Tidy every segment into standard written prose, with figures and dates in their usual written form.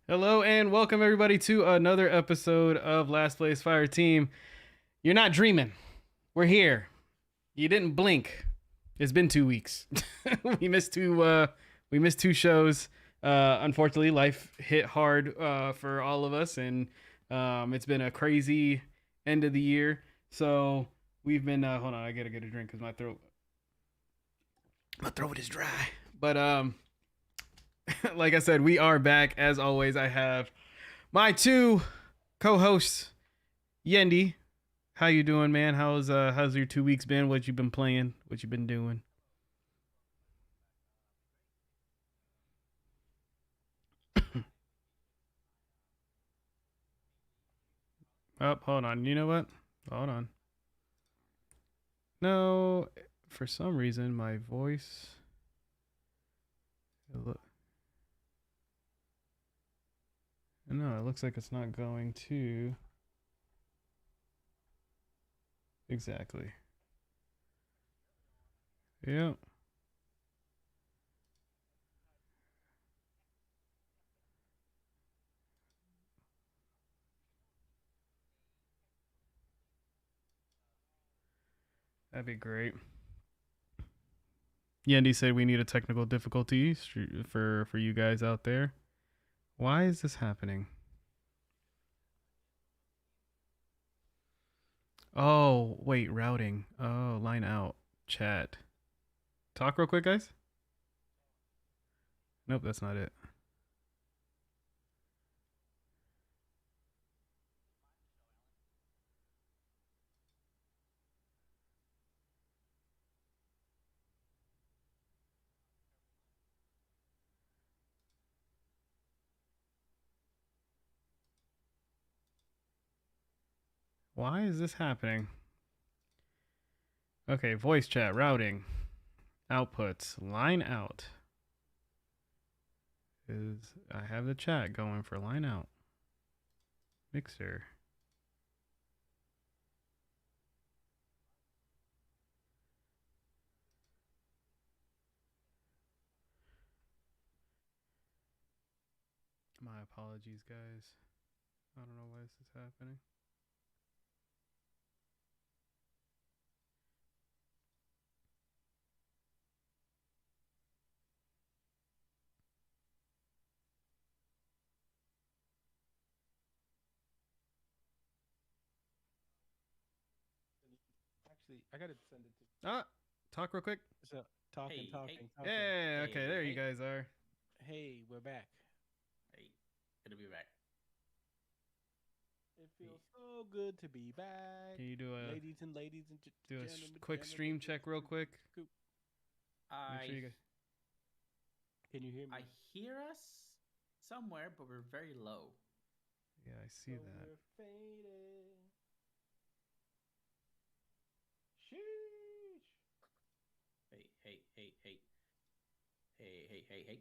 Hello and welcome everybody to another episode of Last Place Fire Team. You're not dreaming. We're here. You didn't blink. It's been 2 weeks. we missed two. We missed two shows. Unfortunately, life hit hard for all of us, and it's been a crazy end of the year. So we've been. Hold on, I gotta get a drink because my throat is dry. But like I said, we are back as always. I have my two co-hosts, Yendi. How you doing, man? How's your 2 weeks been? What you been playing? What you been doing? Oh, hold on. You know what? Hold on. No, for some reason my voice. No, it looks like it's not going to. Exactly. Yeah. That'd be great. Yendi said we need a technical difficulty for you guys out there. Why is this happening? Oh, wait, routing. Oh, line out. Chat. Talk real quick, guys. Nope, that's not it. Why is this happening? Okay, voice chat, routing, outputs, line out. I have the chat going for line out. Mixer. My apologies, guys. I don't know why this is happening. Actually, I gotta send it to. Ah, talk real quick. So talking, Hey, hey, talking, talking. Yeah, okay, hey, there you hey, guys are. Hey, we're back. hey. Good to be back. It feels so good to be back, Can you do a ladies and gentlemen, quick stream check real quick? Make sure I you guys. Can you hear I me? hear us somewhere, but we're very low. Yeah, I see So that. we're faded. Sheesh. Hey, hey, hey, hey, hey, hey, hey, hey.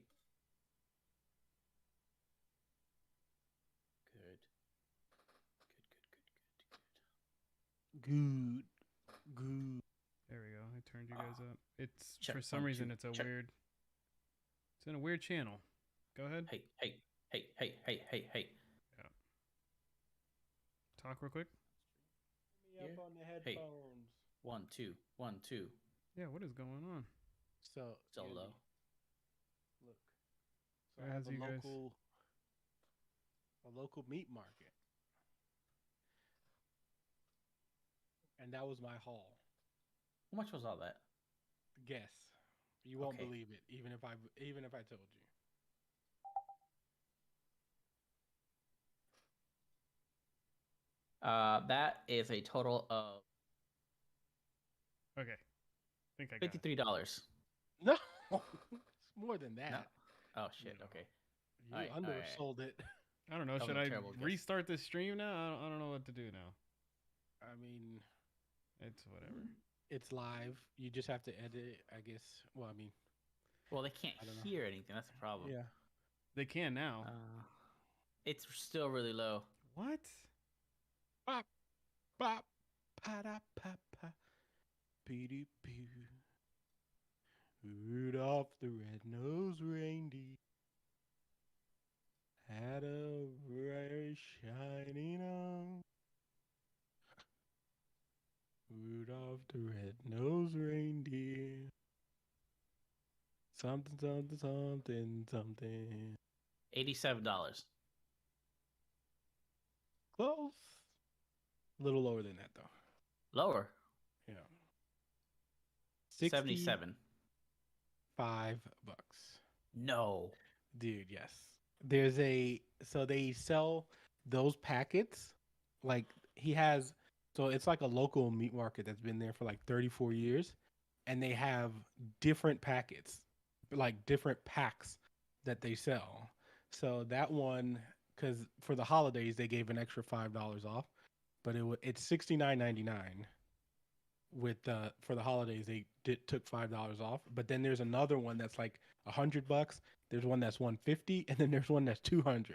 Good, Good, good. There we go. I turned you guys Ah, up. It's check for some one, two, reason it's a check. weird. It's in a weird channel. Go ahead. Hey, hey, hey, hey, hey, hey, hey. Yeah. Talk real quick. Me up Here. on the Hey, headphones. 1, 2, 1, 2. Yeah, what is going on? So, Still Andy, low. look. So I have As you guys. a local meat market, and that was my haul. How much was all that? Guess. You won't Okay. believe it, even if I told you. That is a total of Okay. I think I got it. $53. No, it's more than No. that. Oh shit. No. Okay. All You right. All right. undersold it. I don't know. That Should was a I terrible guess. restart this stream now? I don't know what to do now. I mean, It's whatever. it's live. You just have to edit it, I guess. Well, I mean, Well, they can't I don't know. hear anything. That's the problem. Yeah. They can now. It's still really low. What? Bop, bop, pa da pa pa, pee poo. Rudolph the red-nosed reindeer had a something. $87. Close. A little lower than that though. Lower. Yeah. 77. $65. No. Dude, yes. So they sell those packets. Like so it's like a local meat market that's been there for like 34 years. And they have different packets, like different packs that they sell. So that one, because for the holidays, they gave an extra $5 off, but it's $69.99. For the holidays, they took $5 off. But then there's another one that's like $100. There's one that's $150, and then there's one that's $200.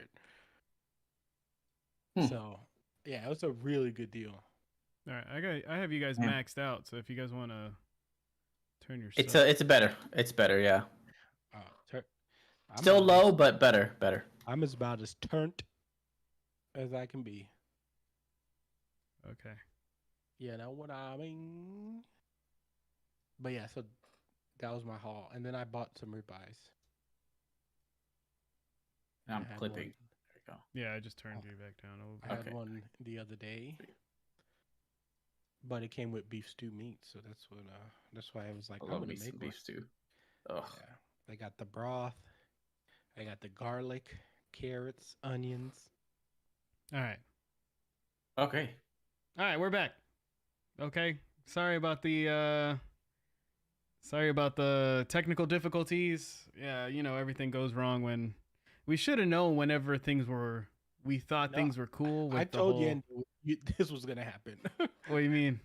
So, yeah, it was a really good deal. All right, I have you guys maxed out. So if you guys want to turn your, it's better. It's better, yeah. Still low, but better. I'm about as turned as I can be. Okay. You know what I mean? But yeah, so that was my haul, and then I bought some ribeyes. I'm clipping. There you go. Yeah, I just turned you back down a little bit. I had one the other day, but it came with beef stew meat, so that's why I was like, I love beef stew. Oh, yeah. I got the broth. I got the garlic, carrots, onions. All right. Okay. All right, we're back. Okay. Sorry about the technical difficulties. Yeah, everything goes wrong when we should have known whenever things were things were cool. I told you this was gonna happen. What do you mean?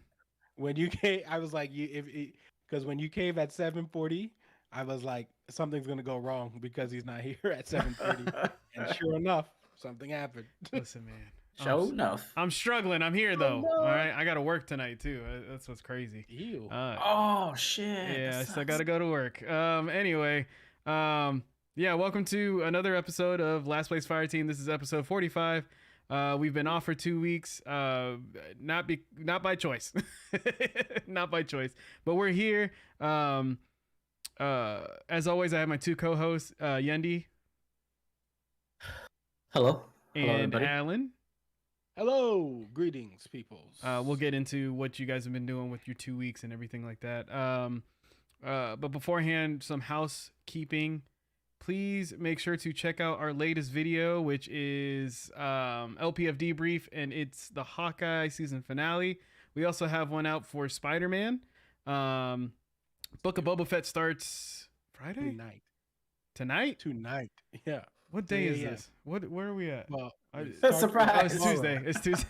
When you came, I was like, because when you came at 7:40, I was like, something's gonna go wrong because he's not here at 7:30, and sure enough, something happened. Listen, man. Show enough. I'm struggling. I'm here though. No. All right, I got to work tonight too. That's what's crazy. Ew. Oh shit. Yeah, I still got to go to work. Anyway, yeah, welcome to another episode of Last Place Fire Team. This is episode 45. We've been off for 2 weeks. Not by choice. Not by choice. But we're here. As always, I have my two co-hosts, Yendi. Hello. And everybody. Alan. Hello, greetings, peoples. We'll get into what you guys have been doing with your 2 weeks and everything like that. But beforehand, some housekeeping. Please make sure to check out our latest video, which is LPF Debrief, and it's the Hawkeye season finale. We also have one out for Spider-Man. Book of Boba Fett starts Friday? Tonight? Tonight. Yeah. What day is this? Where are we at? Well, surprise. It's Tuesday. It's Tuesday.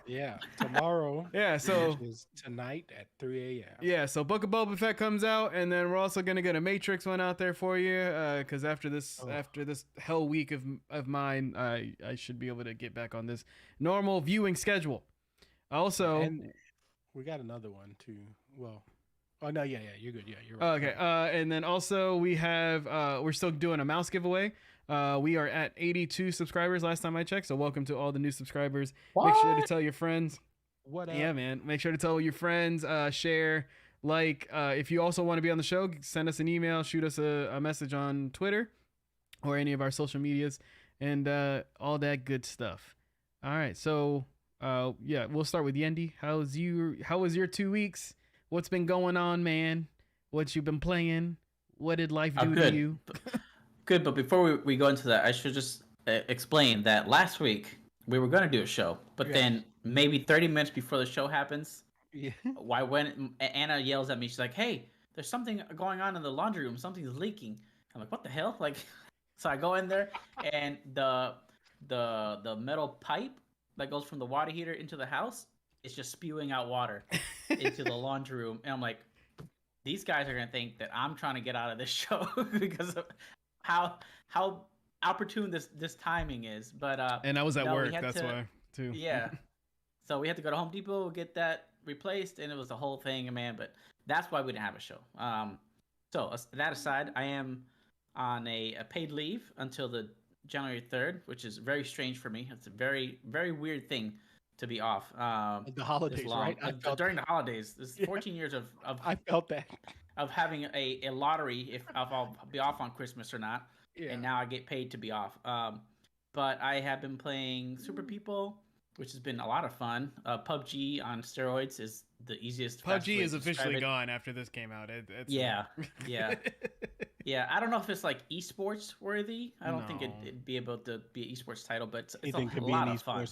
Yeah, tomorrow. Yeah, so is tonight at 3 a.m. Yeah, so Book of Boba Fett comes out, and then we're also gonna get a Matrix one out there for you, because after this hell week of mine, I should be able to get back on this normal viewing schedule. Also, and we got another one too. Well, oh no, yeah, you're good. Yeah, you're right. Okay, and then also we have we're still doing a mouse giveaway. We are at 82 subscribers last time I checked, so welcome to all the new subscribers. What? Make sure to tell your friends. What up? Yeah, man. Make sure to tell your friends, share, like. If you also want to be on the show, send us an email, shoot us a message on Twitter or any of our social medias, and all that good stuff. All right, so yeah, we'll start with Yendi. How was your 2 weeks? What's been going on, man? What you been playing? What did life do to you? Good, but before we go into that, I should just explain that last week we were going to do a show, but then maybe 30 minutes before the show happens, when Anna yells at me, she's like, "Hey, there's something going on in the laundry room. Something's leaking." I'm like, "What the hell?" Like, so I go in there, and the metal pipe that goes from the water heater into the house is just spewing out water into the laundry room, and I'm like, these guys are gonna think that I'm trying to get out of this show because of how opportune this timing is. But and I was at work, that's why too. Yeah. So we had to go to Home Depot, get that replaced, and it was the whole thing, man. But that's why we didn't have a show. So that aside, I am on a paid leave until the January 3rd, which is very strange for me. It's a very, very weird thing to be off. The holidays, right? During the holidays. This is 14 years of I felt that. of having a lottery if I'll be off on Christmas or not. Yeah. And now I get paid to be off. But I have been playing Super People, which has been a lot of fun. PUBG on steroids is the easiest. PUBG is officially gone after this came out. Yeah. Yeah. I don't know if it's like esports worthy. I don't think it'd be able to be an esports title, but it's a lot of fun.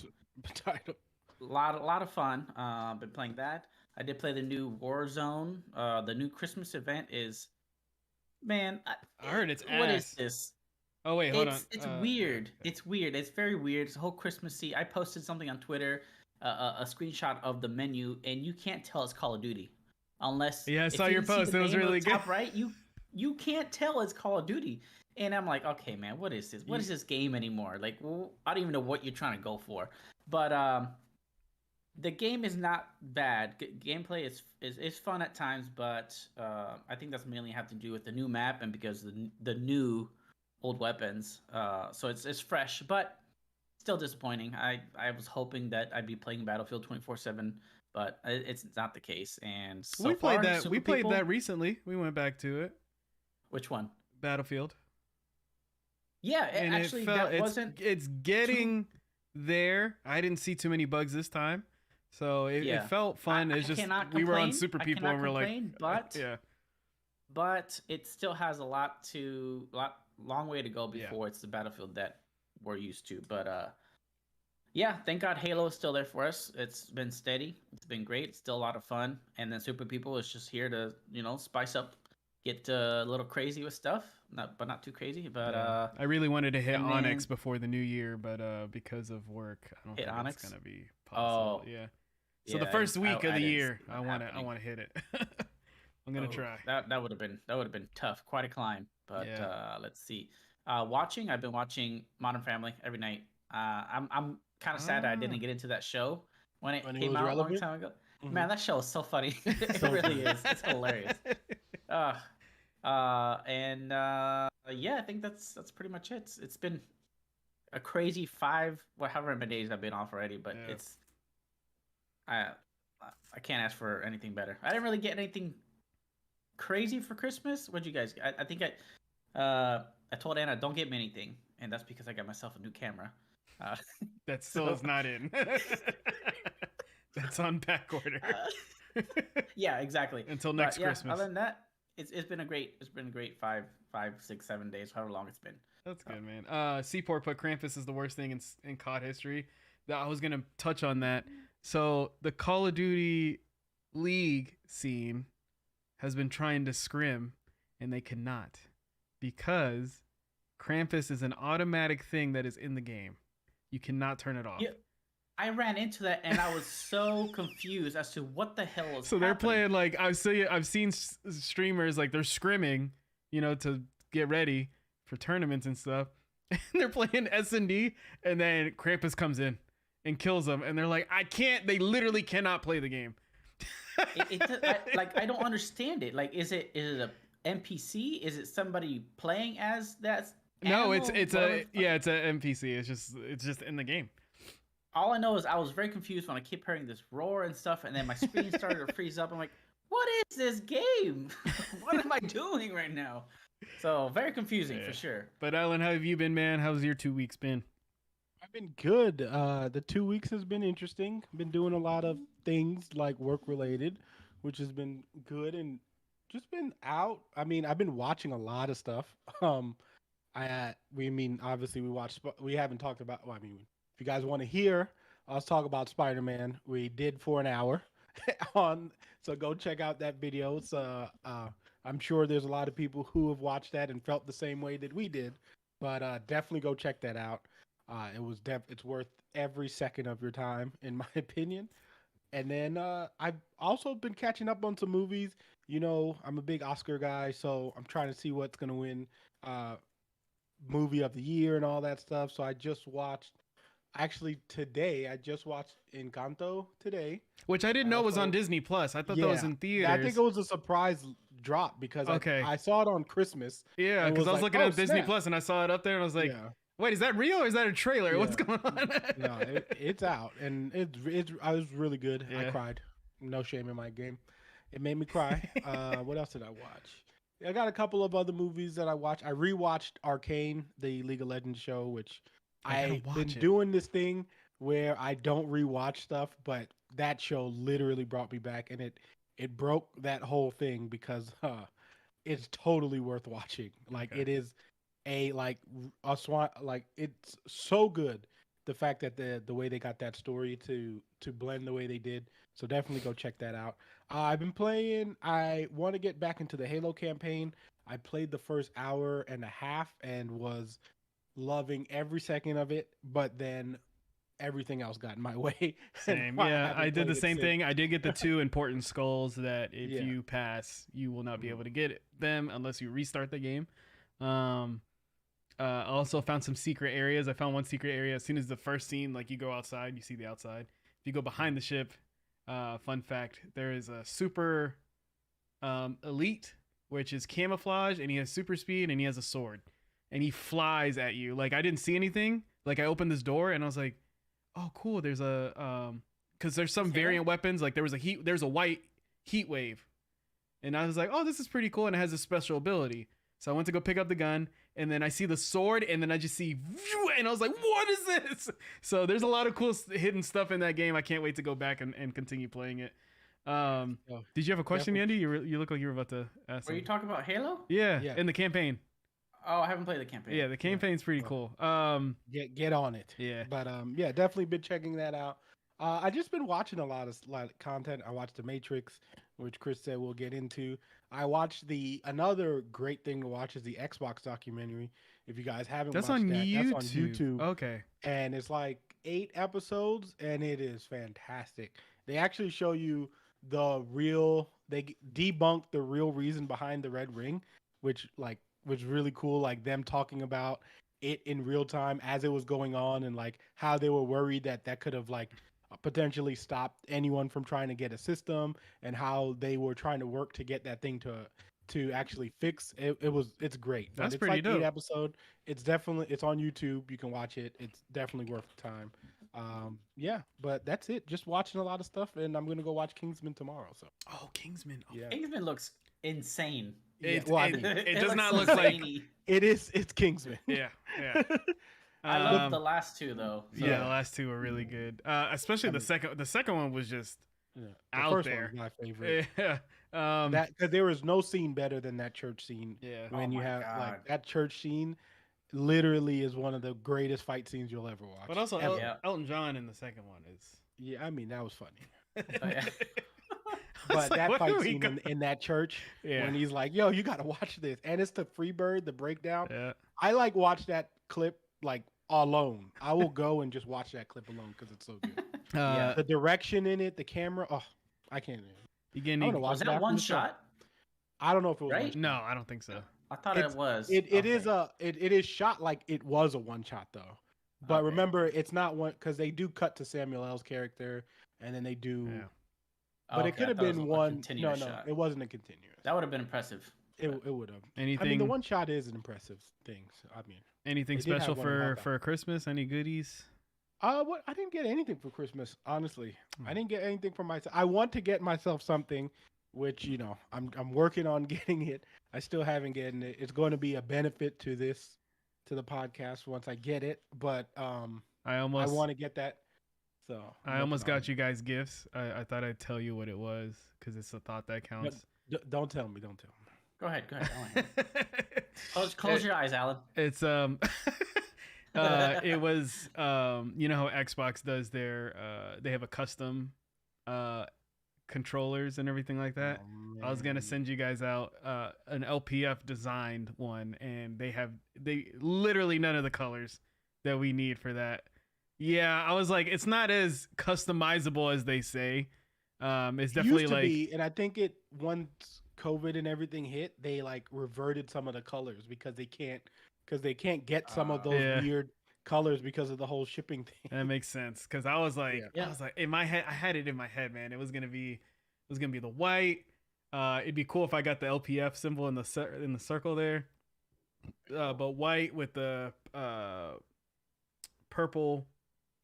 Title. A lot of fun. Been playing that. I did play the new Warzone. The new Christmas event is, man. I heard it's ass. What is this? Oh wait, hold on. It's weird. Okay. It's weird. It's very weird. It's a whole Christmassy. I posted something on Twitter, a screenshot of the menu, and you can't tell it's Call of Duty, unless I saw your post. It was really good. Top right, you can't tell it's Call of Duty, and I'm like, okay, man, what is this? What is this game anymore? Like, I don't even know what you're trying to go for. But the game is not bad. Gameplay is fun at times, but I think that's mainly have to do with the new map and because the new old weapons. So it's fresh, but still disappointing. I was hoping that I'd be playing Battlefield 24/7, but it's not the case. And so we played that. We played that recently. We went back to it. Which one? Battlefield. Yeah, actually, it's getting there. I didn't see too many bugs this time, so it felt fun. It's just we were on Super People and we're like, but but it still has a long way to go before it's the Battlefield that we're used to. But thank God Halo is still there for us. It's been steady. It's been great. It's still a lot of fun. And then Super People is just here to spice up, get a little crazy with stuff. Not too crazy. But I really wanted to hit Onyx before the new year, but because of work, I don't think Onyx? it's gonna be possible. So the first week of the year, I want to hit it. I'm gonna try. That would have been tough. Quite a climb. But let's see. I've been watching Modern Family every night. I'm kind of sad that I didn't get into that show when it came out a long time ago. Mm-hmm. Man, that show is so funny. It really is. It's hilarious. I think that's pretty much it. It's been a crazy however many days I've been off already, but I can't ask for anything better. I didn't really get anything crazy for Christmas. What'd you guys? I think I told Anna, don't get me anything, and that's because I got myself a new camera. That still is not in. That's on back order. Yeah, exactly. Until next Christmas. Other than that, it's been a great 5, 6, 7 days, however long it's been. That's good, man. Seaport put Krampus is the worst thing in COD history. I was gonna touch on that. So the Call of Duty League scene has been trying to scrim, and they cannot because Krampus is an automatic thing that is in the game. You cannot turn it off. Yeah, I ran into that and I was so confused as to what the hell is. So they're playing like I've seen streamers like they're scrimming, to get ready for tournaments and stuff. And they're playing S&D, and then Krampus comes in and kills them, and they're like, I can't. They literally cannot play the game. I don't understand it. Like, is it a NPC? Is it somebody playing as that? No, it's a NPC. It's just in the game. All I know is I was very confused when I kept hearing this roar and stuff, and then my screen started to freeze up. I'm like, what is this game? What am I doing right now? So very confusing for sure. But Alan, how have you been, man? How's your 2 weeks been? I've been good. The 2 weeks has been interesting. Been doing a lot of things like work related, which has been good, and just been out. I mean, I've been watching a lot of stuff. Obviously we haven't talked about. Well, I mean, if you guys want to hear us talk about Spider-Man, we did for an hour so go check out that video. So I'm sure there's a lot of people who have watched that and felt the same way that we did, but definitely go check that out. It's worth every second of your time, in my opinion. And then I've also been catching up on some movies. I'm a big Oscar guy, so I'm trying to see what's going to win movie of the year and all that stuff. So I just watched, today, Encanto today. Which I didn't know was on Disney Plus. I thought that was in theaters. I think it was a surprise drop because I saw it on Christmas. Yeah, because I was looking at Disney Plus and I saw it up there and I was like, wait, is that real or is that a trailer? Yeah. What's going on? No, it's out, and I was really good. Yeah. I cried. No shame in my game. It made me cry. What else did I watch? I got a couple of other movies that I watched. I rewatched Arcane, the League of Legends show, which I've been doing this thing where I don't rewatch stuff, but that show literally brought me back, and it broke that whole thing because it's totally worth watching. Like it is a swan. Like it's so good. The fact that the way they got that story to blend the way they did. So definitely go check that out. I've been playing. I want to get back into the Halo campaign. I played the first hour and a half and was loving every second of it. But then everything else got in my way. Same. Yeah, I did the same thing. I did get the 2 important skulls that if you pass, you will not be able to get them unless you restart the game. I also found some secret areas. I found one secret area as soon as the first scene, like you go outside, you see the outside. If you go behind the ship, fun fact, there is a super elite, which is camouflage, and he has super speed, and he has a sword. And he flies at you. Like, I didn't see anything. Like, I opened this door, and I was like, oh, cool, there's a... Because there's some variant weapons. Like, there's a white heat wave. And I was like, oh, this is pretty cool, and it has a special ability. So I went to go pick up the gun, and then I see the sword, and then I just see, and I was like, what is this? So there's a lot of cool hidden stuff in that game. I can't wait to go back and continue playing it. Did you have a question, Andy? You look like you were about to ask. Were you talking about Halo? Yeah, in the campaign. Oh, I haven't played the campaign. Yeah, the campaign's pretty cool. Get on it. Yeah. But definitely been checking that out. I just been watching a lot of content. I watched The Matrix, which Chris said we'll get into. I watched another great thing to watch is the Xbox documentary. If you guys haven't watched that, that's on YouTube. Okay. And it's like 8 episodes, and it is fantastic. They actually show you they debunk the real reason behind the red ring, which was really cool. Like them talking about it in real time as it was going on, and like how they were worried that could have like potentially stopped anyone from trying to get a system, and how they were trying to work to get that thing to actually fix it. It's great. That's it's pretty like dope. 8 episode. It's on YouTube. You can watch it. It's definitely worth the time. But that's it. Just watching a lot of stuff, and I'm gonna go watch Kingsman tomorrow. So Kingsman. Yeah. Kingsman looks insane. It does not look like it is. It's Kingsman. Yeah. I love the last 2 though. So. Yeah, the last 2 were really good. Especially the second. The second one was just out first there. One was my favorite. Yeah. That because there was no scene better than that church scene. Yeah. When you have like that church scene, literally is one of the greatest fight scenes you'll ever watch. But also Elton John in the second one is. Yeah, I mean that was funny. Oh, yeah. But that fight scene in that church, when he's like, "Yo, you gotta watch this," and it's the Freebird, the breakdown. Yeah. I watch that clip alone. I will go and just watch that clip alone because it's so good. The direction in it, the camera. Oh, I can't. Was that one shot? I don't know if it was. Right? No, I don't think so. I thought it was. It is shot like it was a one shot though. But remember, it's not one because they do cut to Samuel L's character, and then they do. Yeah. But it could have been one. No, it wasn't a continuous. That would have been impressive. It would have. Anything? I mean, the one shot is an impressive thing. So, I mean, anything special for Christmas? Any goodies? I didn't get anything for Christmas. Honestly, I didn't get anything for myself. I want to get myself something, which I'm working on getting it. I still haven't gotten it. It's going to be a benefit to the podcast once I get it. But I want to get that. So I almost got you guys gifts. I thought I'd tell you what it was because it's a thought that counts. Don't tell me. Go ahead. Close your eyes, Alan. It's it was you know how Xbox does their they have a custom controllers and everything like that. Oh, I was gonna send you guys out an LPF designed one, and they literally none of the colors that we need for that. Yeah, I was like, it's not as customizable as they say. It's definitely used to be, and I think once COVID and everything hit, they reverted some of the colors because they can't get some of those weird colors because of the whole shipping thing. That makes sense because I was like in my head, I had it in my head, man. It was gonna be the white. It'd be cool if I got the LPF symbol in the circle there, but white with the purple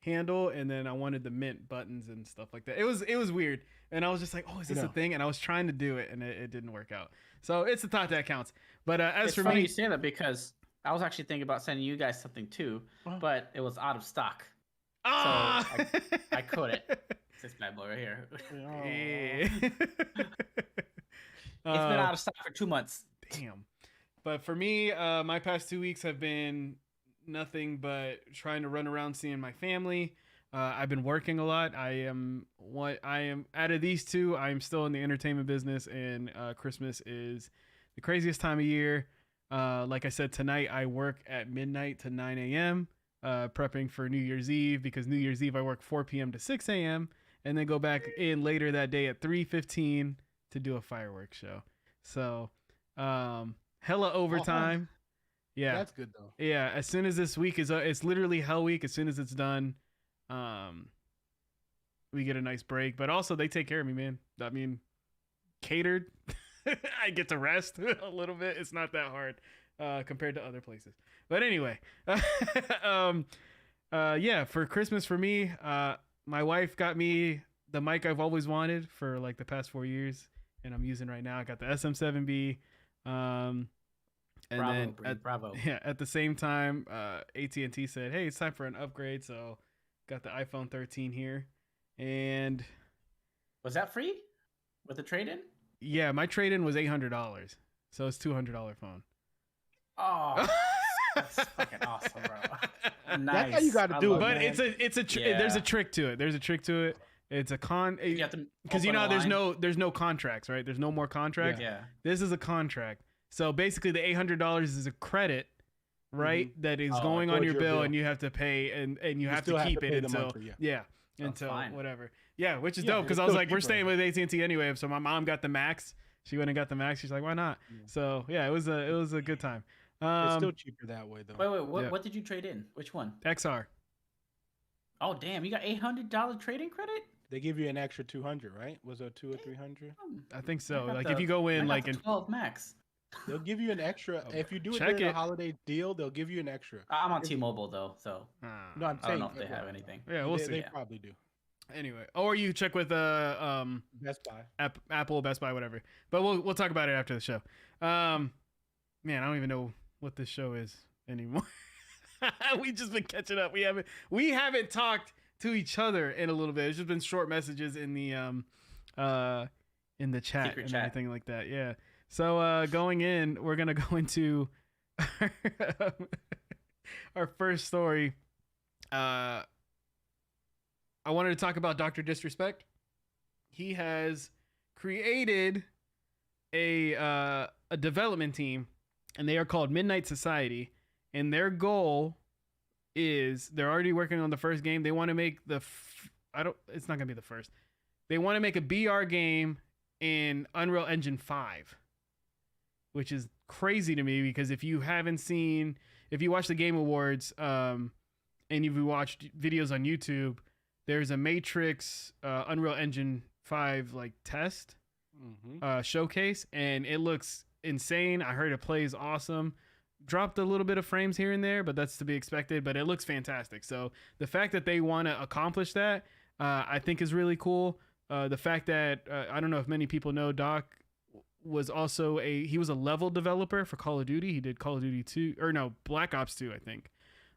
handle, and then I wanted the mint buttons and stuff like that. It was weird, and I was just like, oh, is this a thing? And I was trying to do it, and it didn't work out. So it's the thought that counts. But as it's for funny me, you say that because I was actually thinking about sending you guys something too, but it was out of stock. So I couldn't. It's this bad boy right here. It's been out of stock for 2 months. Damn. But for me, my past 2 weeks have been nothing but trying to run around seeing my family. I've been working a lot. I am out of these two, I'm still in the entertainment business, and Christmas is the craziest time of year. Like I said, tonight I work at midnight to 9 a.m. Prepping for New Year's Eve, because New Year's Eve I work 4 p.m. to 6 a.m. and then go back in later that day at 3:15 to do a fireworks show. So hella overtime. Yeah, that's good though. Yeah, as soon as this week is it's literally hell week. As soon as it's done, we get a nice break. But also they take care of me, man. I mean, catered. I get to rest a little bit. It's not that hard compared to other places. But anyway, yeah, for Christmas for me, my wife got me the mic I've always wanted for like the past 4 years, and I'm using right now. I got the SM7B. And Bravo. At the same time, AT&T said, hey, it's time for an upgrade. So got the iPhone 13 here. And was that free with the trade-in? Yeah, my trade-in was $800. So it's $200 phone. Oh, that's fucking awesome, bro. Nice. That's how you got to do it. But man. there's a trick to it. It's a because there's no contracts, right? There's no more contracts. Yeah. This is a contract. So basically, the $800 is a credit, right? Mm-hmm. That is going on your bill, and you have to pay, and you have to keep it until until whatever. Yeah, which is dope, because I was like, we're staying with AT&T anyway. So my mom got the max. She went and got the max. She's like, why not? Yeah. So yeah, it was a good time. It's still cheaper that way though. Wait, what did you trade in? Which one? XR. Oh damn, you got $800 trade-in credit? They give you an extra 200, right? Was it 200 or 300? I think so. Like if you go in like in 12 max. They'll give you an extra. If you do it during the holiday deal, they'll give you an extra. I'm on T-Mobile though, so no, I'm saying, I don't know if they have anything. Yeah, we'll see. They probably do. Anyway, or you check with Best Buy, Apple, Best Buy, whatever. But we'll talk about it after the show. Man, I don't even know what this show is anymore. We just been catching up. We haven't talked to each other in a little bit. It's just been short messages in the chat Secret and chat. everything like that. Yeah. So going in, we're gonna go into our first story. I wanted to talk about Dr. Disrespect. He has created a development team, and they are called Midnight Society. And their goal is, they're already working on the first game. They want to make it's not gonna be the first. They want to make a BR game in Unreal Engine 5, which is crazy to me, because if you watch the Game Awards, and if you watched videos on YouTube, there's a Matrix Unreal Engine 5 like test showcase, and it looks insane. I heard it plays awesome. Dropped a little bit of frames here and there, but that's to be expected, but it looks fantastic. So the fact that they want to accomplish that, I think is really cool. The fact that, I don't know if many people know, Doc was also he was a level developer for Call of Duty. He did Call of Duty 2, or no, Black Ops 2, I think.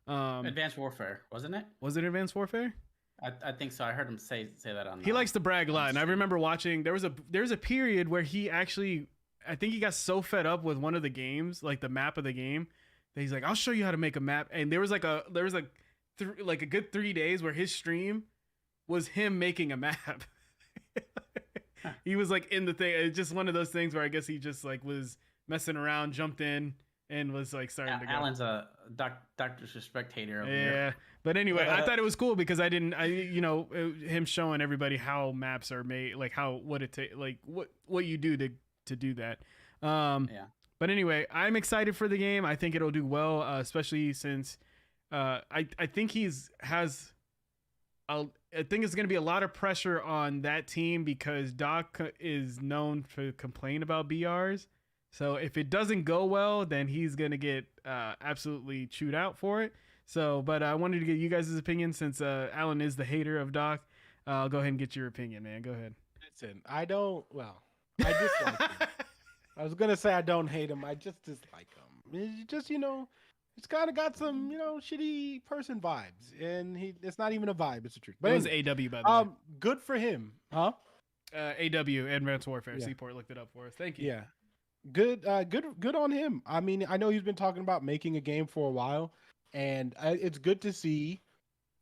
Advanced Warfare, wasn't it? Was it Advanced Warfare? I think so. I heard him say that on. He likes to brag a lot, and I remember watching. There was a period where he actually, I think he got so fed up with one of the games, like the map of the game, that he's like, "I'll show you how to make a map." And there was a good 3 days where his stream was him making a map. He was like in the thing. It's just one of those things where I guess he just like was messing around, jumped in, and was like starting to go. Alan's a Dr. Disrespect hater over here. Yeah. But anyway, I thought it was cool because him showing everybody how maps are made, like what you do to do that. But anyway, I'm excited for the game. I think it'll do well, especially since I think I think it's going to be a lot of pressure on that team, because Doc is known to complain about BRs. So if it doesn't go well, then he's going to get absolutely chewed out for it. So, but I wanted to get you guys' opinion since Alan is the hater of Doc. I'll go ahead and get your opinion, man. Go ahead. Listen, I dislike him. I was gonna say I don't hate him. I just dislike him. It's just, it's kind of got some, shitty person vibes, and it's not even a vibe. It's the truth. But it was anyway, AW, by the way. Good for him, huh? AW, Advanced Warfare. Seaport looked it up for us. Thank you. Yeah, good on him. I mean, I know he's been talking about making a game for a while, and it's good to see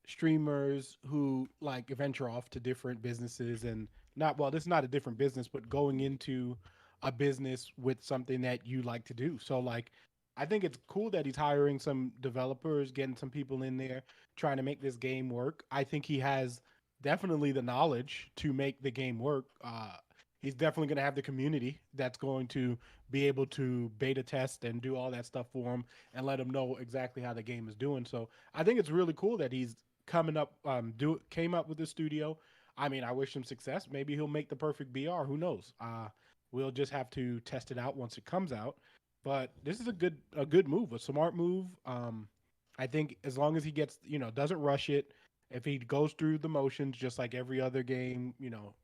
streamers who like venture off to different businesses and this is not a different business, but going into a business with something that you like to do. So like, I think it's cool that he's hiring some developers, getting some people in there, trying to make this game work. I think he has definitely the knowledge to make the game work. He's definitely going to have the community that's going to be able to beta test and do all that stuff for him and let him know exactly how the game is doing. So I think it's really cool that he's came up with the studio. I mean, I wish him success. Maybe he'll make the perfect BR. Who knows? We'll just have to test it out once it comes out. But this is a good move, a smart move. I think as long as he gets, doesn't rush it, if he goes through the motions just like every other game,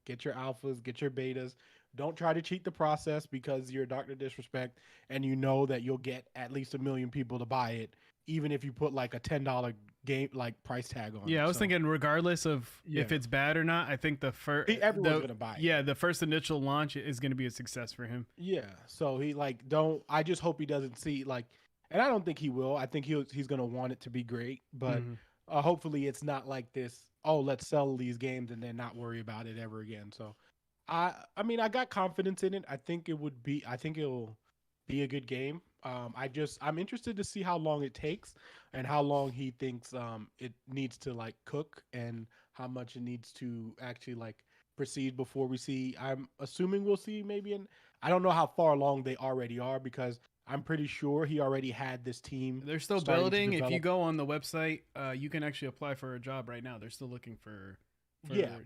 get your alphas, get your betas. Don't try to cheat the process because you're Dr. Disrespect and you know that you'll get at least 1 million people to buy it, even if you put like a $10 game like price tag on it. Yeah, I was thinking regardless of if it's bad or not, I think everyone's going to buy it. Yeah, the first initial launch is going to be a success for him. Yeah, so he I just hope he doesn't see and I don't think he will. I think he's going to want it to be great, but hopefully it's not like this, let's sell these games and then not worry about it ever again. So I mean, I got confidence in it. I think it'll be a good game. I'm interested to see how long it takes and how long he thinks it needs to like cook and how much it needs to actually like proceed before we see. I'm assuming we'll see I don't know how far along they already are because I'm pretty sure he already had this team. They're still building. If you go on the website, you can actually apply for a job right now. They're still looking for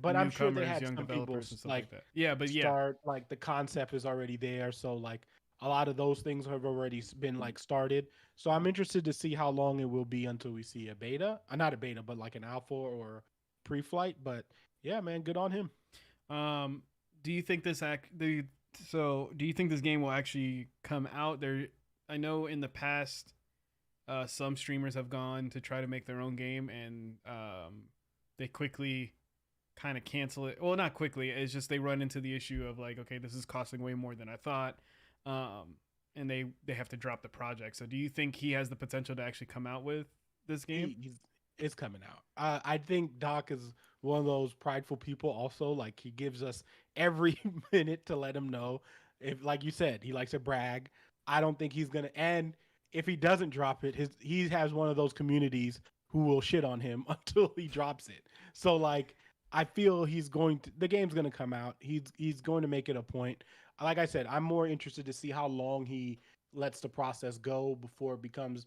but I'm sure they had young some people and stuff like that. Yeah, but start, like the concept is already there, so like a lot of those things have already been like started. So I'm interested to see how long it will be until we see a beta, not a beta, but like an alpha or pre-flight. But yeah, man, good on him. Do you think this do you think this game will actually come out there? I know in the past, some streamers have gone to try to make their own game and they quickly kind of cancel it. Well, not quickly. It's just they run into the issue of like, okay, this is costing way more than I thought. And they have to drop the project. So do you think he has the potential to actually come out with this game? It's coming out. I think Doc is one of those prideful people also. Like he gives us every minute to let him know. If, like you said, he likes to brag. I don't think he's going to. And if he doesn't drop it, he has one of those communities who will shit on him until he drops it. So like, I feel the game's going to come out. He's going to make it a point. Like I said, I'm more interested to see how long he lets the process go before it becomes,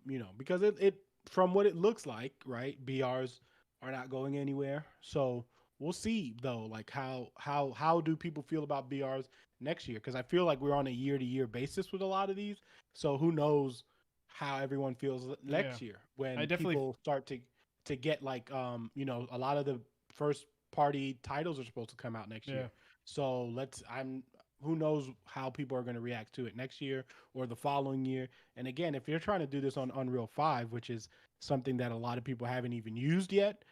because it from what it looks like, right? BRs are not going anywhere. So we'll see though, like how do people feel about BRs next year? Because I feel like we're on a year-to-year basis with a lot of these. So who knows how everyone feels next year when people start to get like, a lot of the first party titles are supposed to come out next year. So who knows how people are going to react to it next year or the following year. And again, if you're trying to do this on Unreal 5, which is something that a lot of people haven't even used yet,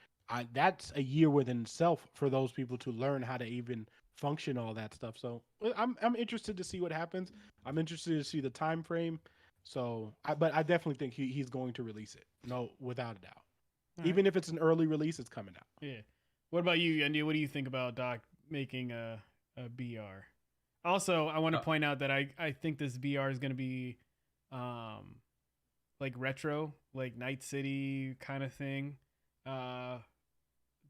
that's a year within itself for those people to learn how to even function all that stuff. So I'm interested to see what happens. I'm interested to see the time frame. So, but I definitely think he's going to release it. No, without a doubt. Even if it's an early release, it's coming out. Yeah. What about you, Andy? What do you think about Doc making a BR? Also, I want to point out that I think this BR is going to be like retro, like Night City kind of thing.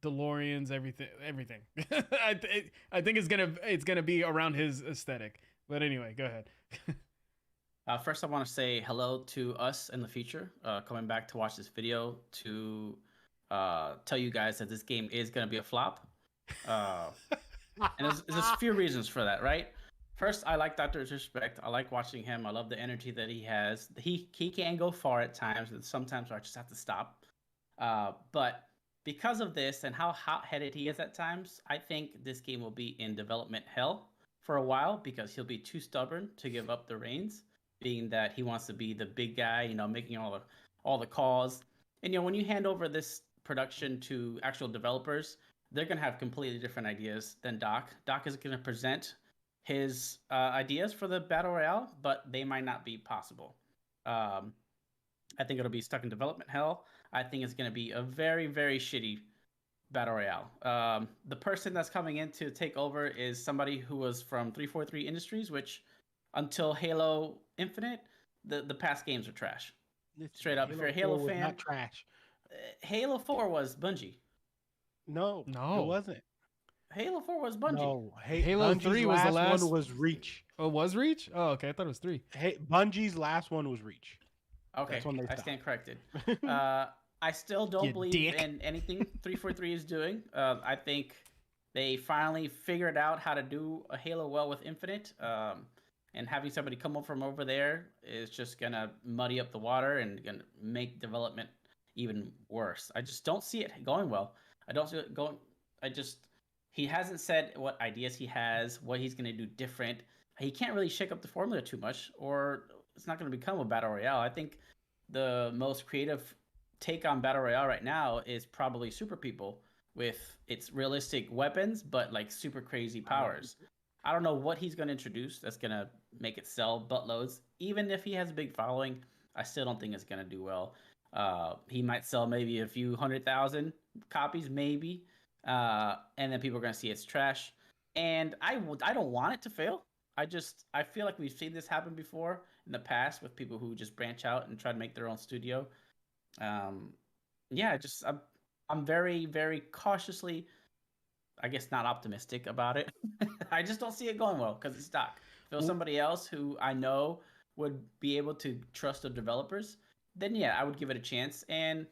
DeLoreans, everything. I think it's gonna be around his aesthetic. But anyway, go ahead. First, I want to say hello to us in the future, coming back to watch this video to tell you guys that this game is gonna be a flop. And there's a few reasons for that, right? First, I like Dr. Disrespect. I like watching him. I love the energy that he has. He can go far at times, and sometimes I just have to stop. But because of this and how hot-headed he is at times, I think this game will be in development hell for a while because he'll be too stubborn to give up the reins, being that he wants to be the big guy, making all the calls. And when you hand over this production to actual developers, they're gonna have completely different ideas than Doc. Doc is gonna present his ideas for the battle royale, but they might not be possible. I think it'll be stuck in development hell. I think it's going to be a very, very shitty battle royale. The person that's coming in to take over is somebody who was from 343 Industries, which until Halo Infinite, the past games are trash. Straight up, if you're a Halo fan, not trash. Halo 4 was Bungie. No, it wasn't. Halo 4 was Bungie. No, Halo Bungie's 3 was the last one. Was Reach. Oh, was Reach? Oh, okay. I thought it was 3. Bungie's last one was Reach. Okay, I stand corrected. I still don't believe in anything 343 is doing. I think they finally figured out how to do a Halo well with Infinite. And having somebody come up from over there is just gonna muddy up the water and gonna make development even worse. I just don't see it going well. I don't see it going. He hasn't said what ideas he has, what he's gonna do different. He can't really shake up the formula too much, or it's not gonna become a battle royale. I think the most creative take on battle royale right now is probably Super People with its realistic weapons, but like super crazy powers. I don't know what he's going to introduce that's going to make it sell buttloads. Even if he has a big following, I still don't think it's going to do well. He might sell maybe a few 100,000 copies, maybe. And then people are going to see it's trash. And I don't want it to fail. I feel like we've seen this happen before in the past with people who just branch out and try to make their own studio. I'm very, very cautiously, I guess, not optimistic about it. I just don't see it going well because it's Doc. If it was somebody else who I know would be able to trust the developers, then yeah, I would give it a chance. And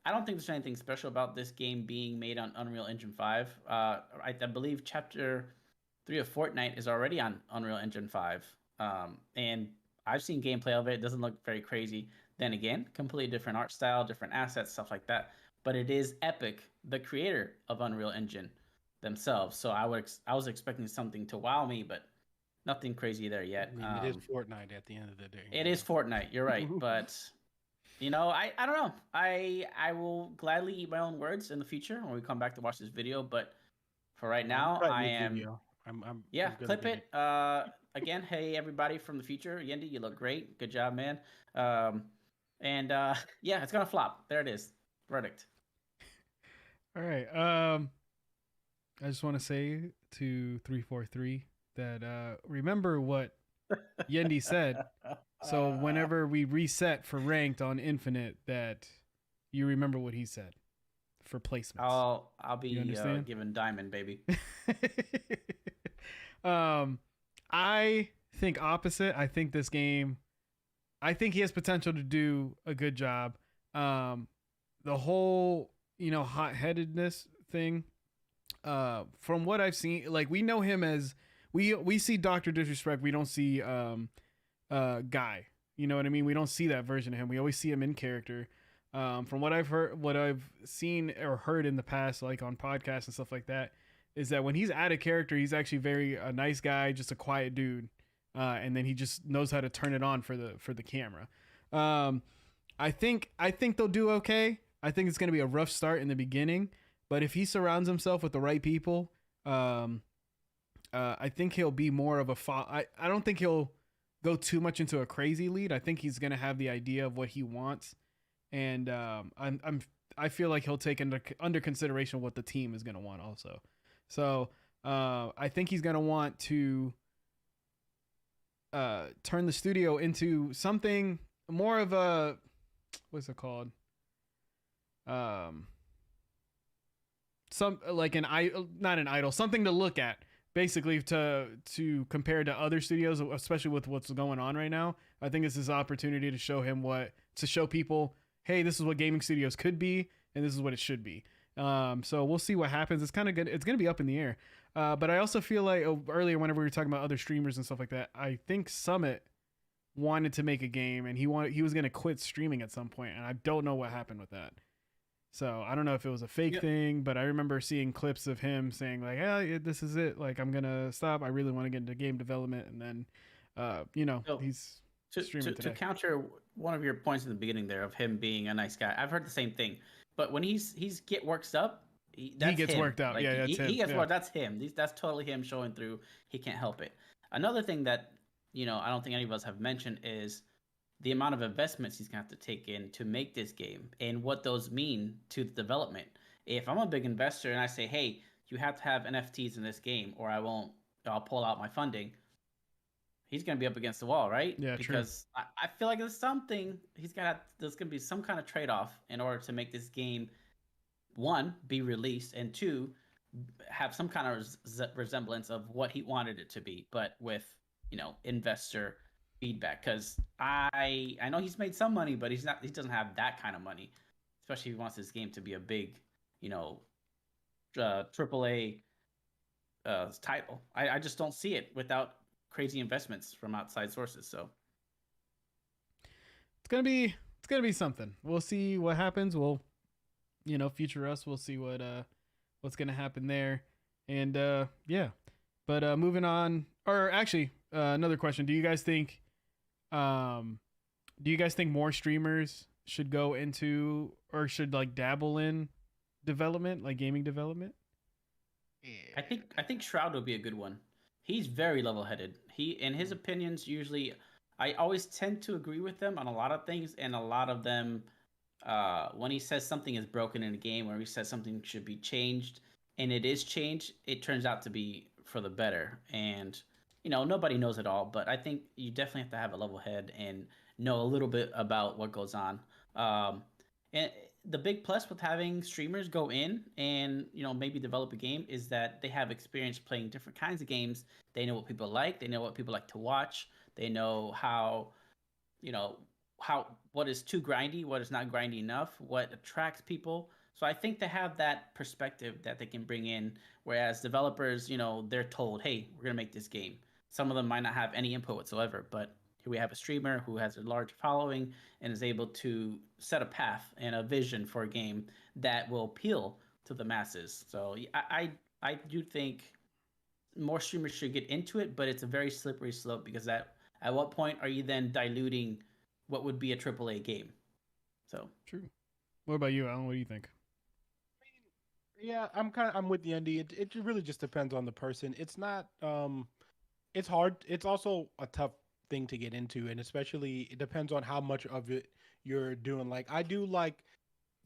I don't think there's anything special about this game being made on Unreal Engine 5. I believe Chapter 3 of Fortnite is already on Unreal Engine 5. And I've seen gameplay of it. It doesn't look very crazy. Then again, completely different art style, different assets, stuff like that. But it is Epic, the creator of Unreal Engine themselves. So I was expecting something to wow me, but nothing crazy there yet. I mean, it is Fortnite at the end of the day. It is Fortnite. You're right. But, I don't know. I will gladly eat my own words in the future when we come back to watch this video. But for right now, I am... I'm clip it. Again, hey, everybody from the future. Yendi, you look great. Good job, man. It's going to flop. There it is. Verdict. All right. I just want to say to 343 that remember what Yendi said. So whenever we reset for ranked on Infinite, that you remember what he said for placements. I'll be giving diamond, baby. I think opposite. I think this game, I think he has potential to do a good job. The whole, hot-headedness thing, from what I've seen, like we know him as, we see Dr. Disrespect. We don't see, Guy, you know what I mean? We don't see that version of him. We always see him in character. From what I've seen or heard in the past, like on podcasts and stuff like that, is that when he's out of character, he's actually a nice guy, just a quiet dude. And then he just knows how to turn it on for the camera. I think they'll do okay. I think it's going to be a rough start in the beginning, but if he surrounds himself with the right people, I think he'll be more of I don't think he'll go too much into a crazy lead. I think he's going to have the idea of what he wants. And I feel like he'll take under consideration what the team is going to want also. So I think he's going to want to turn the studio into something more of a, what's it called? Some like not an idol, something to look at, basically to compare to other studios, especially with what's going on right now. I think it's his opportunity to show people, hey, this is what gaming studios could be, and this is what it should be. So we'll see what happens. It's kind of good. It's going to be up in the air. But I also feel like earlier, whenever we were talking about other streamers and stuff like that, I think Summit wanted to make a game and he was going to quit streaming at some point, and I don't know what happened with that. So I don't know if it was a fake thing, but I remember seeing clips of him saying like, "Hey, this is it. Like, I'm gonna stop. I really want to get into game development." And then, he's streaming today. To counter one of your points in the beginning there of him being a nice guy, I've heard the same thing. But when he's get worked up, he gets him. Worked out. Like, that's him. He gets worked. That's him. That's totally him showing through. He can't help it. Another thing that I don't think any of us have mentioned is the amount of investments he's going to have to take in to make this game and what those mean to the development. If I'm a big investor and I say, hey, you have to have NFTs in this game or I'll pull out my funding, he's going to be up against the wall, right? Yeah, because true. I feel like there's something there's going to be some kind of trade-off in order to make this game, one, be released, and two, have some kind of resemblance of what he wanted it to be, but with, investor feedback, because I know he's made some money, but he doesn't have that kind of money, especially if he wants this game to be a big AAA title. I just don't see it without crazy investments from outside sources. So it's gonna be something. We'll see what happens. We'll future us, we'll see what's gonna happen there. And but moving on, or actually another question, do you guys think more streamers should go into or should like dabble in development, like gaming development? Yeah. I think Shroud would be a good one. He's very level-headed. In his opinions, usually I always tend to agree with them on a lot of things, and a lot of them when he says something is broken in a game or he says something should be changed and it is changed, it turns out to be for the better. And nobody knows it all, but I think you definitely have to have a level head and know a little bit about what goes on. And the big plus with having streamers go in and maybe develop a game is that they have experience playing different kinds of games. They know what people like. They know what people like to watch. They know how what is too grindy, what is not grindy enough, what attracts people. So I think they have that perspective that they can bring in, whereas developers, they're told, hey, we're going to make this game. Some of them might not have any input whatsoever, but here we have a streamer who has a large following and is able to set a path and a vision for a game that will appeal to the masses. So I do think more streamers should get into it, but it's a very slippery slope, because at what point are you then diluting what would be a AAA game? So true. What about you, Alan? What do you think? Yeah, I'm with the Andy. It really just depends on the person. It's not it's hard. It's also a tough thing to get into, and especially it depends on how much of it you're doing. Like, I do like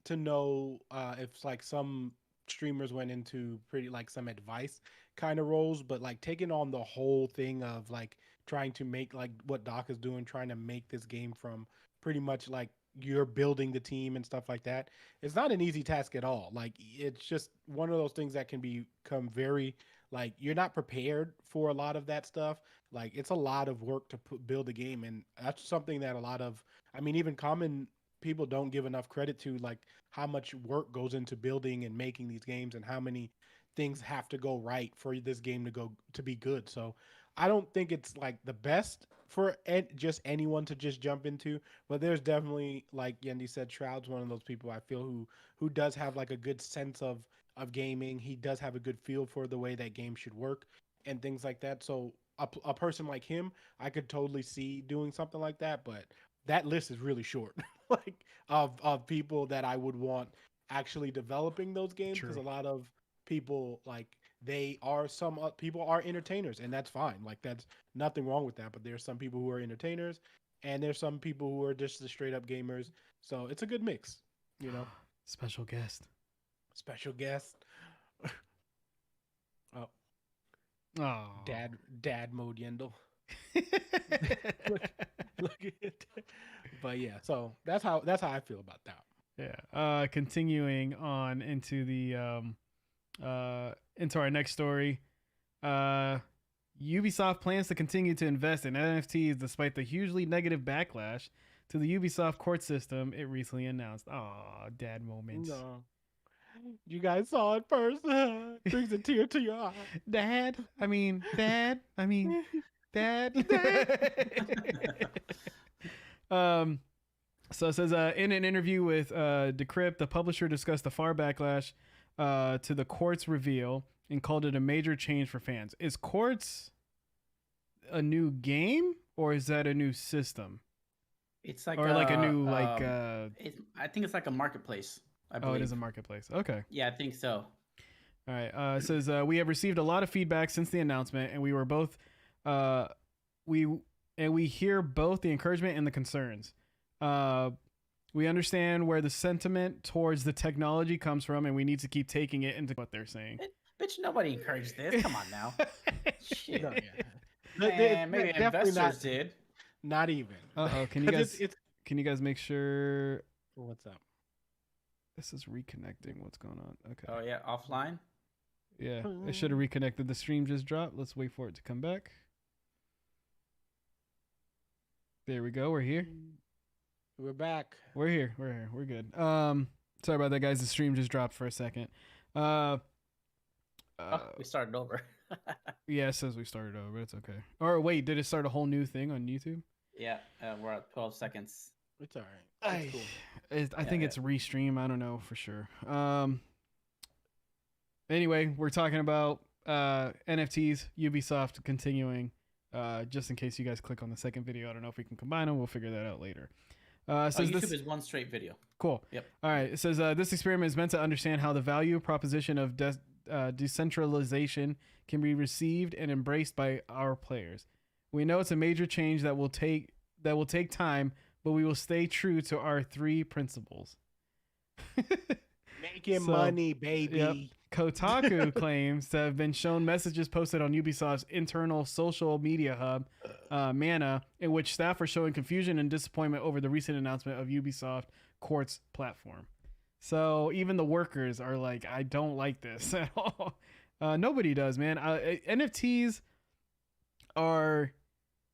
to know if like some streamers went into pretty like some advice kind of roles, but like taking on the whole thing of like trying to make like what Doc is doing, trying to make this game from pretty much like you're building the team and stuff like that. It's not an easy task at all. Like, it's just one of those things that can become very like you're not prepared for a lot of that stuff. Like, it's a lot of work to build a game, and that's something that a lot of, I mean, even common people don't give enough credit to, like how much work goes into building and making these games and how many things have to go right for this game to be good. So I don't think it's like the best for just anyone to just jump into, but there's definitely, like Yendi said, Shroud's one of those people I feel who does have like a good sense of gaming. He does have a good feel for the way that game should work and things like that. So a person like him, I could totally see doing something like that, but that list is really short, like of people that I would want actually developing those games, because a lot of people like some people are entertainers, and that's fine. Like, that's nothing wrong with that. But there's some people who are entertainers, and there's some people who are just the straight up gamers. So it's a good mix, Special guest. Oh, dad mode, Yendel. look at it. But yeah, so that's how I feel about that. Yeah. Continuing on into the into our next story. Ubisoft plans to continue to invest in NFTs despite the hugely negative backlash to the Ubisoft Quartz system it recently announced. Aw, dad moments. You guys saw it first. Brings a tear to your eye. Dad. Dad. um. So it says in an interview with Decrypt, the publisher discussed the far backlash to the Quartz reveal and called it a major change for fans. Is Quartz a new game or is that a new system? It's like like a new I think it's like a marketplace. I believe. Oh, it is a marketplace. Okay. Yeah, I think so. All right. It says we have received a lot of feedback since the announcement, and we were both we hear both the encouragement and the concerns. We understand where the sentiment towards the technology comes from, and we need to keep taking it into what they're saying. Bitch, nobody encouraged this. Come on now. Shit. No, Man, maybe investors did. Not even. Uh-oh. Can you guys make sure? What's up? This is reconnecting. What's going on? Okay. Oh yeah, offline. Yeah, it should have reconnected. The stream just dropped. Let's wait for it to come back. There we go. We're here. We're back. We're here. We're good. Sorry about that, guys. The stream just dropped for a second. We started over. Yeah, it says we started over. It's okay. Or wait, did it start a whole new thing on YouTube? Yeah, we're at 12 seconds. It's all right. It's cool. I think it's restream. I don't know for sure. Anyway, we're talking about NFTs, Ubisoft continuing. Just in case you guys click on the second video, I don't know if we can combine them. We'll figure that out later. YouTube is one straight video. Cool. Yep. All right. It says this experiment is meant to understand how the value proposition of decentralization can be received and embraced by our players. We know it's a major change that will take time, but we will stay true to our 3 principles. Making money, baby. Yep. Kotaku claims to have been shown messages posted on Ubisoft's internal social media hub, Mana, in which staff are showing confusion and disappointment over the recent announcement of Ubisoft Quartz platform. So even the workers are like, I don't like this at all. Nobody does, man. NFTs are,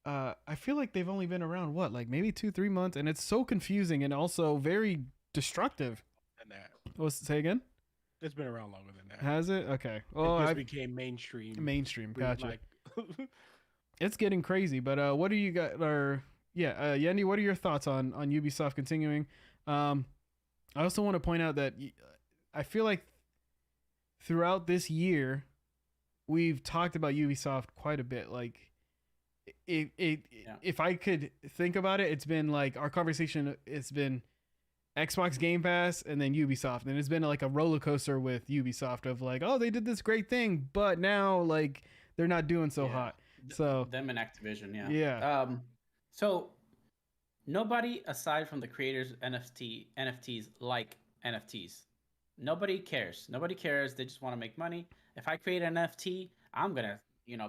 I feel like they've only been around, like maybe 2-3 months, and it's so confusing and also very destructive. And that. Say again? It's been around longer than that. Has it? Okay. Well, it just became mainstream. Gotcha. It's getting crazy, but what do you got? Yendi, what are your thoughts on Ubisoft continuing? I also want to point out that I feel like throughout this year, we've talked about Ubisoft quite a bit. Like, if I could think about it, it's been like our conversation. It's been Xbox Game Pass and then Ubisoft, and it's been like a roller coaster with Ubisoft of like, oh, they did this great thing, but now like they're not doing so hot. So them and Activision, yeah. So nobody aside from the creators NFTs like NFTs. Nobody cares. They just want to make money. If I create an NFT, I'm gonna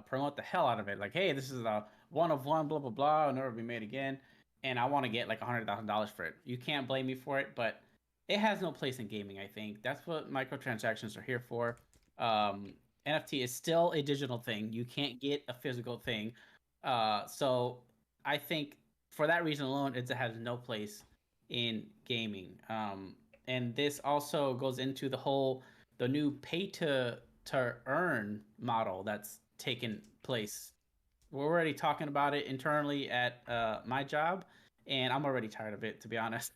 promote the hell out of it. Like, hey, this is a one of one, blah blah blah, and never be made again. And I want to get like $100,000 for it. You can't blame me for it, but it has no place in gaming. I think that's what microtransactions are here for. NFT is still a digital thing. You can't get a physical thing. So I think for that reason alone, it has no place in gaming. And this also goes into the new pay to earn model that's taken place. We're already talking about it internally at my job, and I'm already tired of it, to be honest.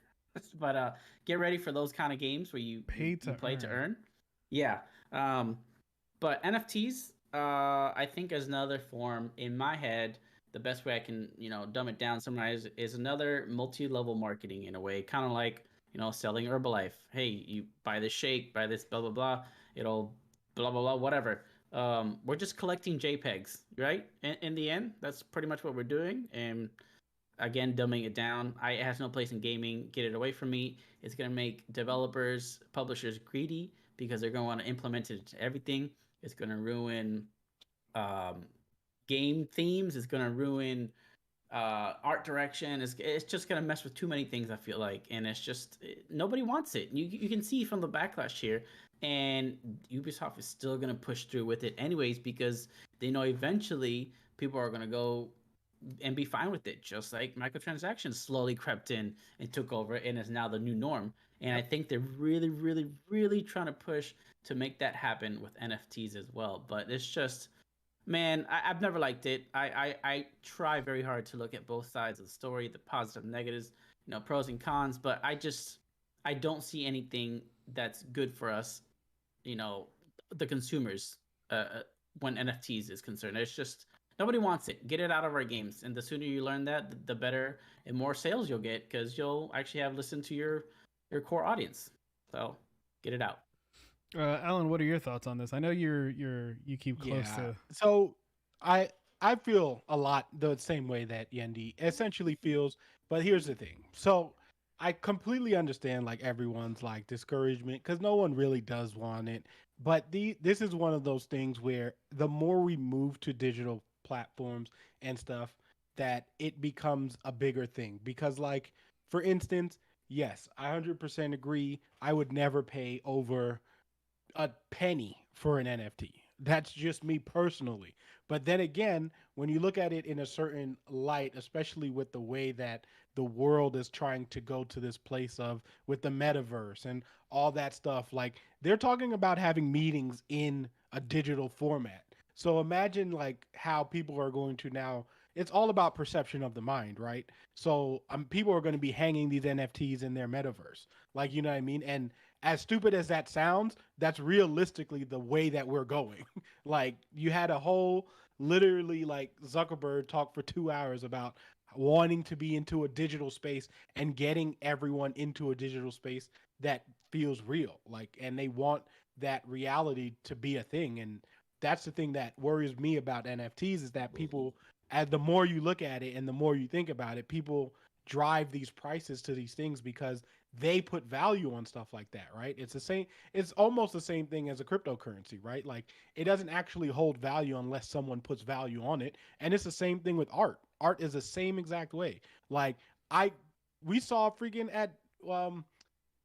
But get ready for those kind of games where you play to earn. Yeah. But NFTs, I think, is another form. In my head, the best way I can dumb it down, summarize, is another multi-level marketing in a way, kind of like selling Herbalife. Hey, you buy this shake, buy this blah blah blah. It'll blah blah blah whatever. We're just collecting JPEGs, right? In the end, that's pretty much what we're doing. And again, dumbing it down, it has no place in gaming. Get it away from me. It's going to make developers, publishers greedy because they're going to want to implement it into everything. It's going to ruin game themes. It's going to ruin art direction. It's just going to mess with too many things, I feel like. And it's just, nobody wants it. You can see from the backlash here. And Ubisoft is still going to push through with it anyways because they know eventually people are going to go and be fine with it, just like microtransactions slowly crept in and took over and is now the new norm. And I think they're really, really, really trying to push to make that happen with NFTs as well. But it's just, man, I've never liked it. I try very hard to look at both sides of the story, the positive, negatives, pros and cons. But I don't see anything that's good for us, the consumers, when NFTs is concerned. It's just nobody wants it. Get it out of our games, and the sooner you learn that, the better and more sales you'll get, because you'll actually have listened to your core audience. So get it out. Alan, what are your thoughts on this? I know you keep close to. So I feel a lot the same way that Yendi essentially feels, but here's the thing. So I completely understand like everyone's like discouragement because no one really does want it. But this is one of those things where the more we move to digital platforms and stuff, that it becomes a bigger thing. Because like, for instance, yes, I 100% agree. I would never pay over a penny for an NFT. That's just me personally. But then again, when you look at it in a certain light, especially with the way that the world is trying to go to this place of with the metaverse and all that stuff, like they're talking about having meetings in a digital format. So imagine like how people are going to now, it's all about perception of the mind, right? So people are going to be hanging these NFTs in their metaverse. Like, you know what I mean? And as stupid as that sounds, that's realistically the way that we're going. Like you had a whole literally like Zuckerberg talk for 2 hours about wanting to be into a digital space and getting everyone into a digital space that feels real. Like, and they want that reality to be a thing. And that's the thing that worries me about NFTs is that people, as the more you look at it and the more you think about it, people drive these prices to these things because they put value on stuff like that, right? It's almost the same thing as a cryptocurrency, right? Like it doesn't actually hold value unless someone puts value on it. And it's the same thing with art. Art is the same exact way. Like we saw freaking at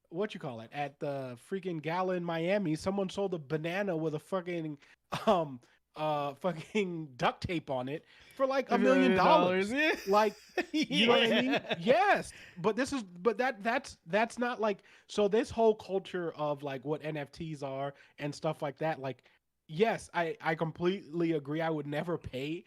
what you call it at the freaking gala in Miami, someone sold a banana with a fucking um fucking duct tape on it for like $1 million. Yeah. Like you know what I mean? Yes. But that's not like, so this whole culture of like what NFTs are and stuff like that, like yes, I completely agree. I would never pay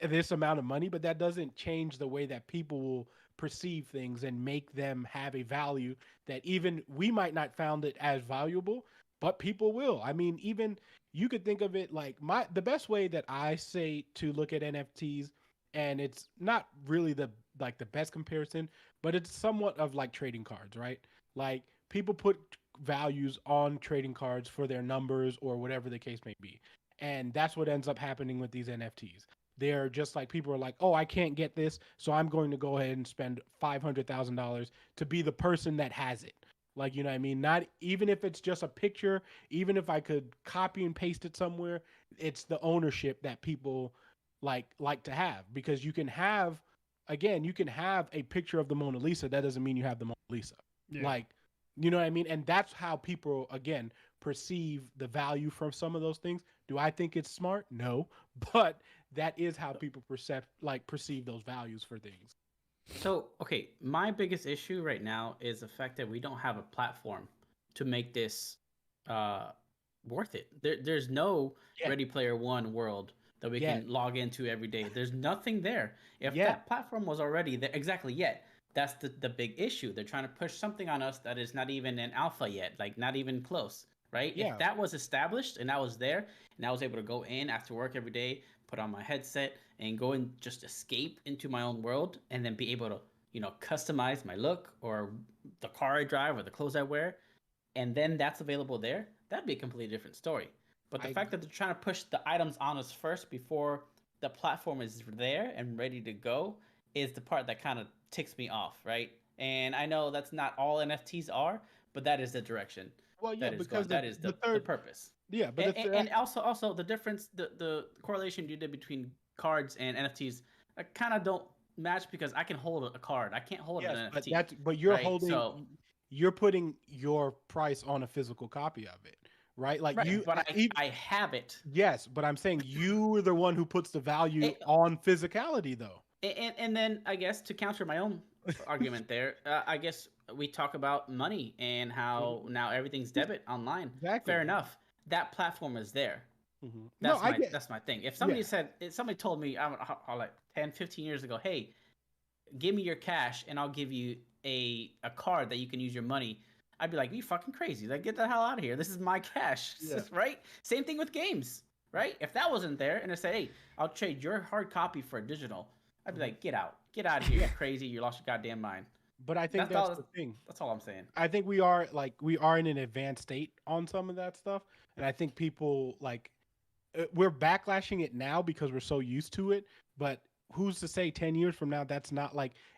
this amount of money, but that doesn't change the way that people will perceive things and make them have a value that even we might not found it as valuable, but people will. I mean, even you could think of it like the best way that I say to look at NFTs, and it's not really the best comparison, but it's somewhat of like trading cards, right? Like people put values on trading cards for their numbers or whatever the case may be. And that's what ends up happening with these NFTs. They're just like people are like, oh, I can't get this, so I'm going to go ahead and spend $500,000 to be the person that has it. Like, you know what I mean? Not even if it's just a picture, even if I could copy and paste it somewhere, it's the ownership that people like to have, because you can have a picture of the Mona Lisa. That doesn't mean you have the Mona Lisa. Yeah. Like, you know what I mean? And that's how people, again, perceive the value from some of those things. Do I think it's smart? No. But that is how people perceive those values for things. So, okay, my biggest issue right now is the fact that we don't have a platform to make this worth it. There's no Ready Player One world that we can log into every day. There's nothing there. If that platform was already there, exactly, that's the big issue. They're trying to push something on us that is not even in alpha yet, like not even close, right? Yeah. If that was established and I was there and I was able to go in after work every day, put on my headset and go and just escape into my own world and then be able to, customize my look or the car I drive or the clothes I wear, and then that's available there, that'd be a completely different story. But the fact that they're trying to push the items on us first before the platform is there and ready to go is the part that kind of ticks me off, right? And I know that's not all NFTs are, but that is the direction. Well, yeah, because that is the purpose. Yeah, but and also the difference, the correlation you did between cards and NFTs, I kind of don't match because I can hold a card. I can't hold an NFT. But you're holding, you're putting your price on a physical copy of it, right? Like I have it. Yes, but I'm saying you're the one who puts the value on physicality, though. And then I guess to counter my own argument there, I guess we talk about money and how now everything's debit online. Exactly. Fair enough. That platform is there. Mm-hmm. That's my thing. If somebody if somebody told me, I'm like 10, 15 years ago, hey, give me your cash and I'll give you a card that you can use your money, I'd be like, you fucking crazy. Like, get the hell out of here. This is my cash. Right? Same thing with games, right? If that wasn't there and I said, hey, I'll trade your hard copy for a digital, I'd be like, get out of here. You're crazy. You lost your goddamn mind. But I think that's the thing. That's all I'm saying. I think we are in an advanced state on some of that stuff. And I think people we're backlashing it now because we're so used to it. But who's to say 10 years from now that's not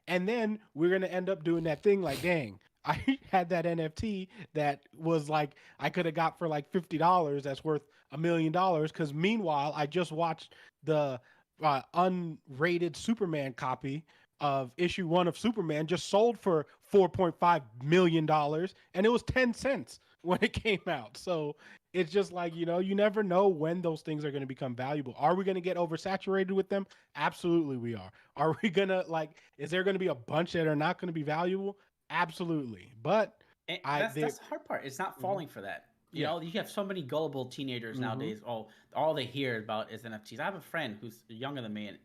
and then we're going to end up doing that thing like, dang, I had that NFT that was I could have got for $50 that's worth $1 million, because meanwhile I just watched the unrated Superman copy of issue 1 of Superman just sold for $4.5 million, and it was 10 cents when it came out. So it's just you never know when those things are going to become valuable. Are we going to get oversaturated with them? Absolutely we are. Are we going to is there going to be a bunch that are not going to be valuable? Absolutely. But that's the hard part. It's not falling for that. You know, you have so many gullible teenagers nowadays. All they hear about is NFTs. I have a friend who's younger than me, and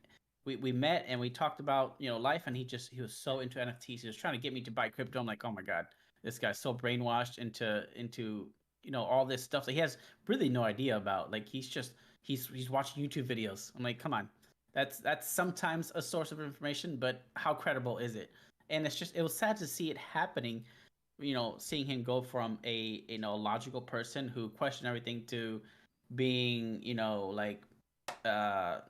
we met and we talked about life, and he was so into NFTs. He was trying to get me to buy crypto. I'm like, oh my god, this guy's so brainwashed into all this stuff that he has really no idea about. He's watching YouTube videos. I'm like, come on, that's sometimes a source of information, but how credible is it? And it was sad to see it happening. Seeing him go from a logical person who questioned everything to being I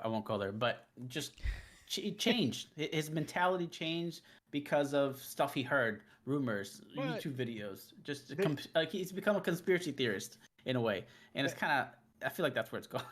won't go there, but just changed. His mentality changed because of stuff he heard, rumors, YouTube videos. He's become a conspiracy theorist in a way, and it's kind of, I feel like that's where it's going.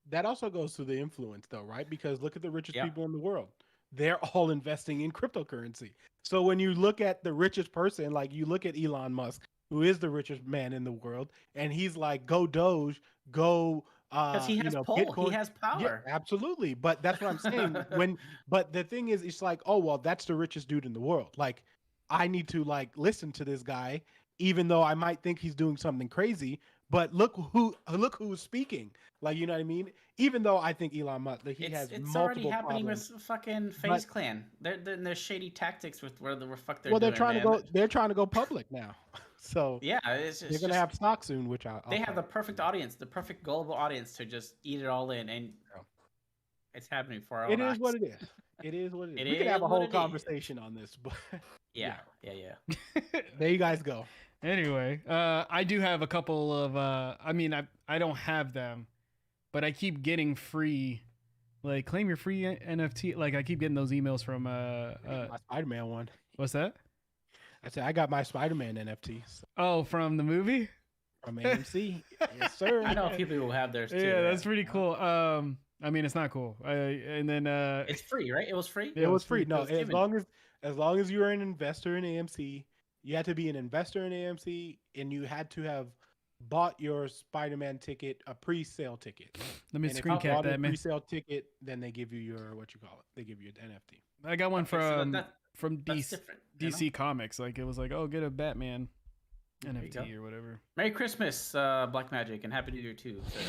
That also goes to the influence, though, right? Because look at the richest people in the world. They're all investing in cryptocurrency. So when you look at the richest person, you look at Elon Musk, who is the richest man in the world, and he's like, go Doge, go because he has pull, Bitcoin. He has power. Yeah, absolutely. But that's what I'm saying. But the thing is, it's oh well, that's the richest dude in the world. I need to listen to this guy, even though I might think he's doing something crazy. But look who's speaking. You know what I mean? Even though I think Elon Musk, he has it's multiple already happening problems. with fucking FaZe Clan. They're shady tactics with where the fuck they're well, they're doing, trying to go. They're trying to go public now. So yeah, they're gonna have stock soon, which they have the perfect audience, the perfect gullible audience to just eat it all in, and it's happening for our own eyes. It is what it is. It is what it is. We could have a whole conversation on this, but yeah. There you guys go. Anyway, I do have a couple of. I don't have them, but I keep getting free. Claim your free NFT. I keep getting those emails from my Spider-Man one. What's that? I said I got my Spider-Man NFT. So. Oh, from the movie? From AMC. Yes, sir. I know a few people will have theirs too. Yeah, that's pretty cool. It's not cool. And then it's free, right? It was free. It was free. No, as long as you're an investor in AMC, you had to be an investor in AMC, and you had to have bought your Spider-Man ticket, a pre-sale ticket. Let me screen cap that, man. Pre-sale ticket, then they give you your They give you an NFT. I got one from DC, DC Comics. It was get a Batman NFT or whatever. Merry Christmas, Black Magic, and Happy New Year too. So,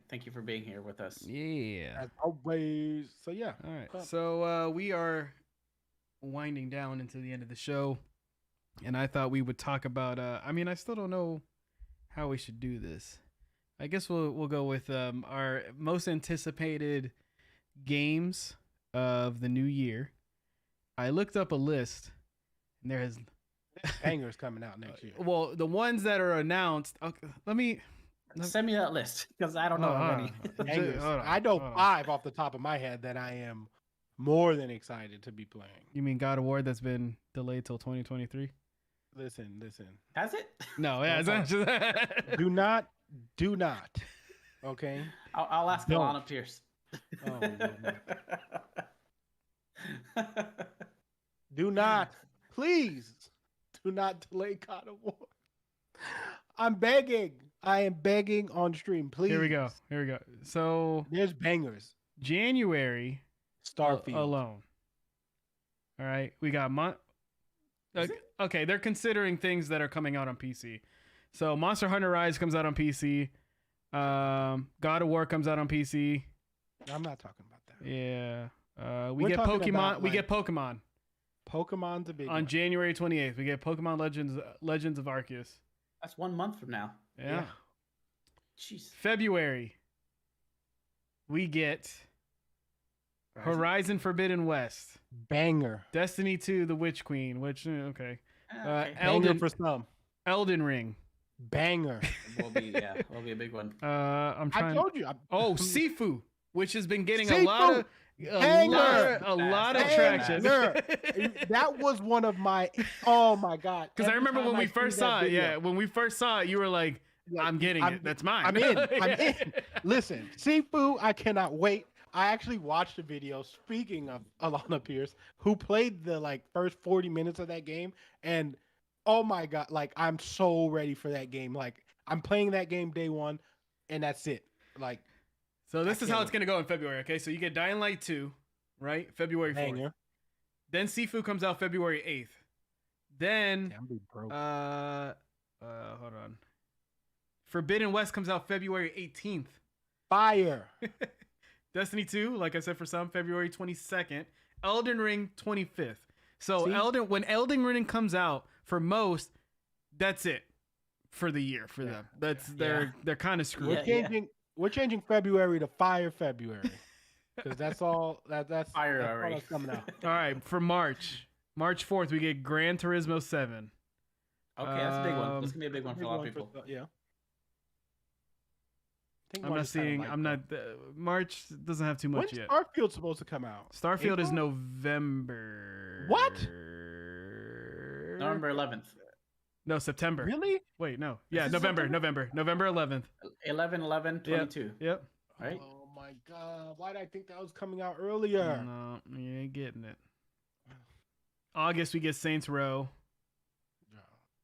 thank you for being here with us. Yeah. As always. So yeah. All right. So we are winding down into the end of the show, and I thought we would talk about. I still don't know how we should do this. I guess we'll go with our most anticipated games of the new year. I looked up a list, and there's bangers coming out next year. Well, the ones that are announced. Okay, send me that list because I don't know how many. I know 5 off the top of my head that I am more than excited to be playing. You mean God of War that's been delayed till 2023? Listen. Has it? No, yeah, it's not just that. Do not. Okay. I'll ask Alana Pierce. Oh, no. Do not, please, do not delay God of War. I'm begging. I am begging on stream, please. Here we go. So there's bangers. January, Starfield alone. All right, we got Okay, they're considering things that are coming out on PC. So Monster Hunter Rise comes out on PC. God of War comes out on PC. I'm not talking about that. Yeah. We We're get talking Pokemon. about, We like, get Pokemon Pokemon's a big on one. January 28th. We get Pokemon Legends of Arceus. That's 1 month from now. Yeah. Jeez. February. We get Horizon Forbidden West. Banger. Destiny 2, The Witch Queen, which okay. Okay. Banger for some. Elden Ring. Banger. will be a big one. I'm trying. I told you. Sifu, which has been getting Sifu! a lot of traction. That was one of my. Oh my god! Because I remember when we see first that saw it. video, Yeah, when we first saw it, you were like, "I'm getting it. That's mine. I'm in. I'm in. Listen, Sifu, I cannot wait. I actually watched a video. Speaking of Alana Pierce, who played the first 40 minutes of that game, and oh my god, I'm so ready for that game. I'm playing that game day one, and that's it. So this is how it's gonna go in February. Okay, so you get Dying Light 2, right? February 4th. Banger. Then Sifu comes out February 8th. Then hold on. Forbidden West comes out February 18th. Fire. Destiny 2, like I said, for some, February 22nd. Elden Ring 25th. So when Elden Ring comes out, for most, that's it for the year for them. They're kind of screwed. We're changing February to Fire February because that's all that's Fire that's already. all that's coming out. All right, for March 4th, we get Gran Turismo 7. Okay, that's a big one. That's gonna be a big one for a lot of people. Yeah. I'm not seeing. March doesn't have too much When's yet. Starfield's supposed to come out? Starfield is April? November. What? November 11th. No, September. Really? Wait, no. Yeah, Is it November. September? November 11th. 11/11/22. Yep. Right? Oh my god! Why did I think that was coming out earlier? No, you ain't getting it. August we get Saints Row.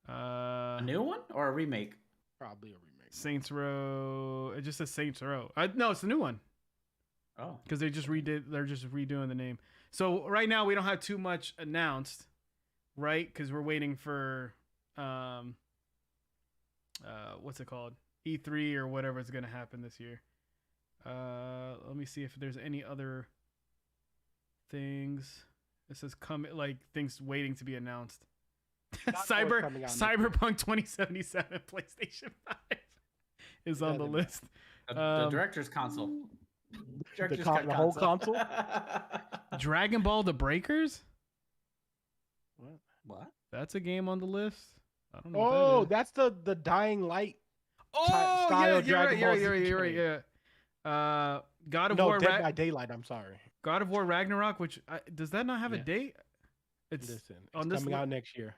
A new one or a remake? Probably a remake. Saints Row. It just says Saints Row. No, it's a new one. Oh. Because they're just redoing the name. So right now we don't have too much announced, right? Because we're waiting for what's it called? E3 or whatever is gonna happen this year. Let me see if there's any other things. It says things waiting to be announced. Cyberpunk 2077 PlayStation 5 is on the list. The director's console. The whole console? Dragon Ball The Breakers? What? That's a game on the list. I don't know. Oh, what that is. that's the Dying Light. Oh, style yeah, Dragon Ball you're right. Z Yeah. God of No, War. Dead by Daylight. I'm sorry. God of War Ragnarok, which does that not have a Yeah. date? It's Listen, it's coming out next year.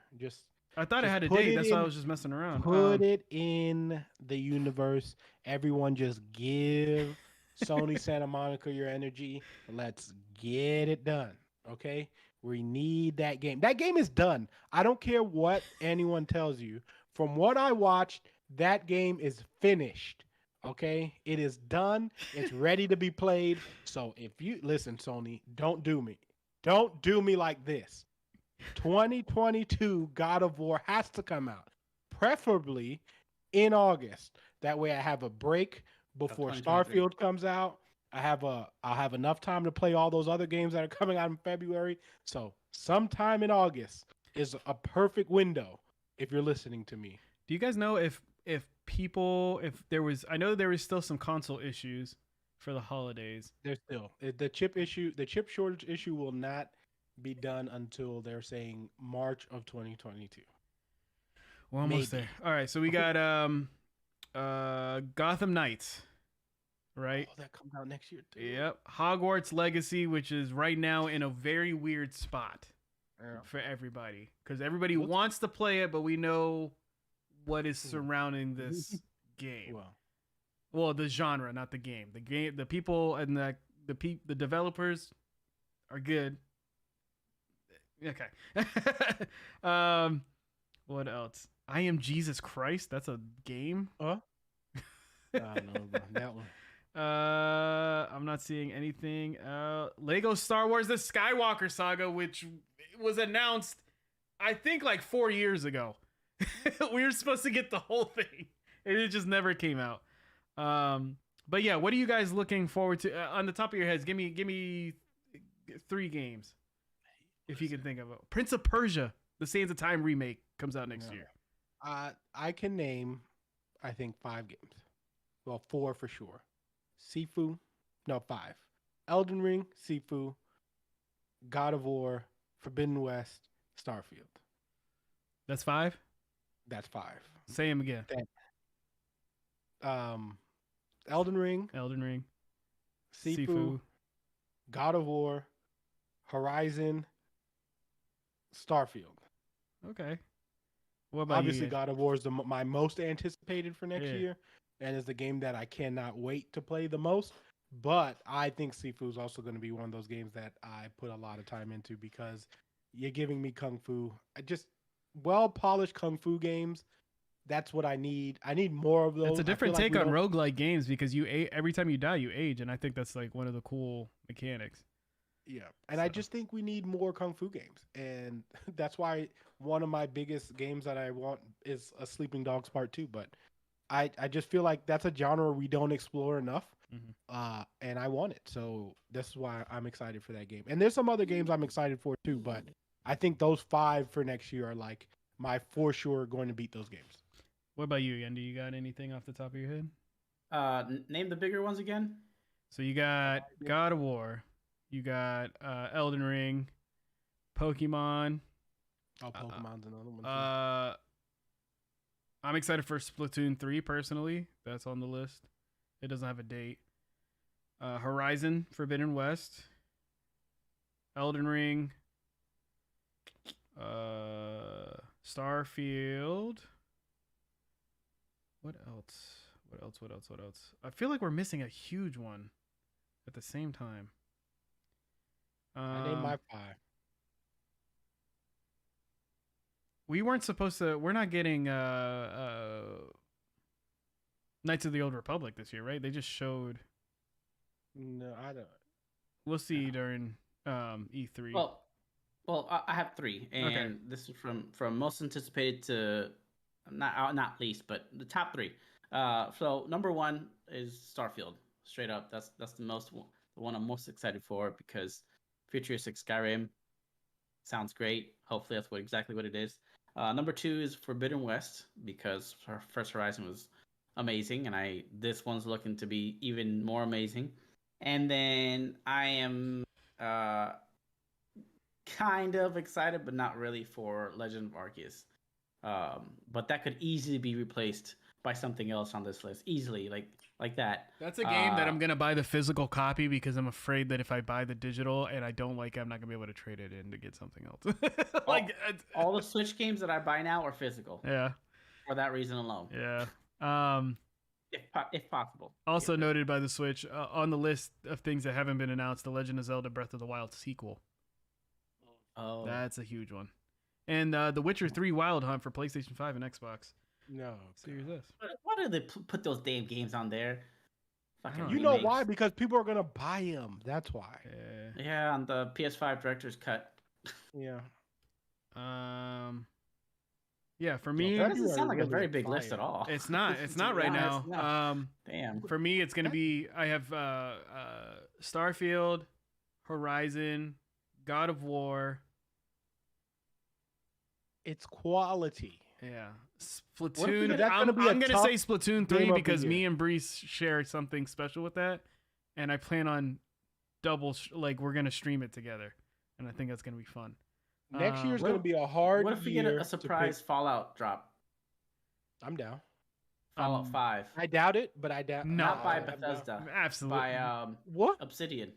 I thought it just had a put date. it That's why I in- was just messing around. Put it in the universe. Everyone just give Sony Santa Monica your energy. Let's get it done. Okay? We need that game. That game is done. I don't care what anyone tells you. From what I watched, that game is finished. Okay? It is done. It's ready to be played. So if you listen, Sony, don't do me. Don't do me like this. 2022 God of War has to come out, preferably in August. That way I have a break before Starfield comes out. I'll have enough time to play all those other games that are coming out in February. So sometime in August is a perfect window if you're listening to me. Do you guys know if there was? I know there was still some console issues for the holidays. There's still the chip shortage issue will not be done until they're saying March of 2022. We're almost there. All right, so we got Gotham Knights, right? Oh, that comes out next year too. Yep. Hogwarts Legacy, which is right now in a very weird spot for everybody, because everybody wants to play it, but we know what is surrounding this game. Well, the genre, not the game. The game, the people, and the developers are good. Okay. What else? I Am Jesus Christ. That's a game. I don't know about that one. I'm not seeing anything. Lego Star Wars: The Skywalker Saga, which was announced I think like 4 years ago. We were supposed to get the whole thing, and it just never came out. But yeah, what are you guys looking forward to? On the top of your heads, give me 3 games, if you can think of it. Prince of Persia, the Sands of Time remake, comes out next year. I can name, I think, 5 games. Well, 4 for sure. 5. Elden Ring, Sifu, God of War, Forbidden West, Starfield. That's 5? That's 5. Say them again. Elden Ring, Sifu, God of War, Horizon, Starfield. Okay. What about Obviously, you? God of War is my most anticipated for next year, and is the game that I cannot wait to play the most. But I think Sifu is also going to be one of those games that I put a lot of time into because you're giving me Kung Fu. Just well-polished Kung Fu games. That's what I need. I need more of those. It's a different take on roguelike games because every time you die, you age, and I think that's like one of the cool mechanics. Yeah, and I just think we need more Kung Fu games, and that's why one of my biggest games that I want is a Sleeping Dogs Part 2. But I just feel like that's a genre we don't explore enough, and I want it. So this is why I'm excited for that game. And there's some other games I'm excited for too, but I think those 5 for next year are like my for sure going to beat those games. What about you, Ian? Do you got anything off the top of your head? Name the bigger ones again. So you got God of War, you got Elden Ring, Pokemon. Oh, Pokemon's another one too. I'm excited for Splatoon 3 personally. That's on the list. It doesn't have a date. Horizon Forbidden West, Elden Ring, Starfield. What else? I feel like we're missing a huge one at the same time. I named my 5. We're not getting Knights of the Old Republic this year, right? They just showed. No, I don't. We'll see during E3. Well, I have 3, and this is from most anticipated to not least, but the top 3. So number 1 is Starfield. Straight up, that's the one I'm most excited for because futuristic Skyrim sounds great. Hopefully, that's exactly what it is. Number 2 is Forbidden West because First Horizon was amazing, and this one's looking to be even more amazing. And then I am kind of excited, but not really, for Legend of Arceus. But that could easily be replaced by something else on this list, easily, like that. That's a game that I'm gonna buy the physical copy because I'm afraid that if I buy the digital and I don't like it, I'm not gonna be able to trade it in to get something else. All the Switch games that I buy now are physical. Yeah. For that reason alone. Yeah. If possible. Also noted by the Switch on the list of things that haven't been announced, The Legend of Zelda: Breath of the Wild sequel. Oh, that's a huge one. And The Witcher 3 Wild Hunt for PlayStation 5 and Xbox. No. Series S. Why do they put those damn games on there? You know why? Because people are gonna buy them. That's why. Yeah, on the PS5 Director's Cut. Yeah. Yeah, for me, that doesn't sound like a very big list at all. It's not. It's not right now. Damn. For me, it's gonna be. I have Starfield, Horizon, God of War. It's quality. Yeah, Splatoon. I'm gonna say Splatoon 3 because me and Brees share something special with that, and I plan on we're gonna stream it together, and I think that's gonna be fun. Next year's gonna be a hard. What if we get a surprise Fallout drop? I'm down. Fallout 5. I doubt it, but I doubt. Not by Bethesda. Absolutely. By what? Obsidian.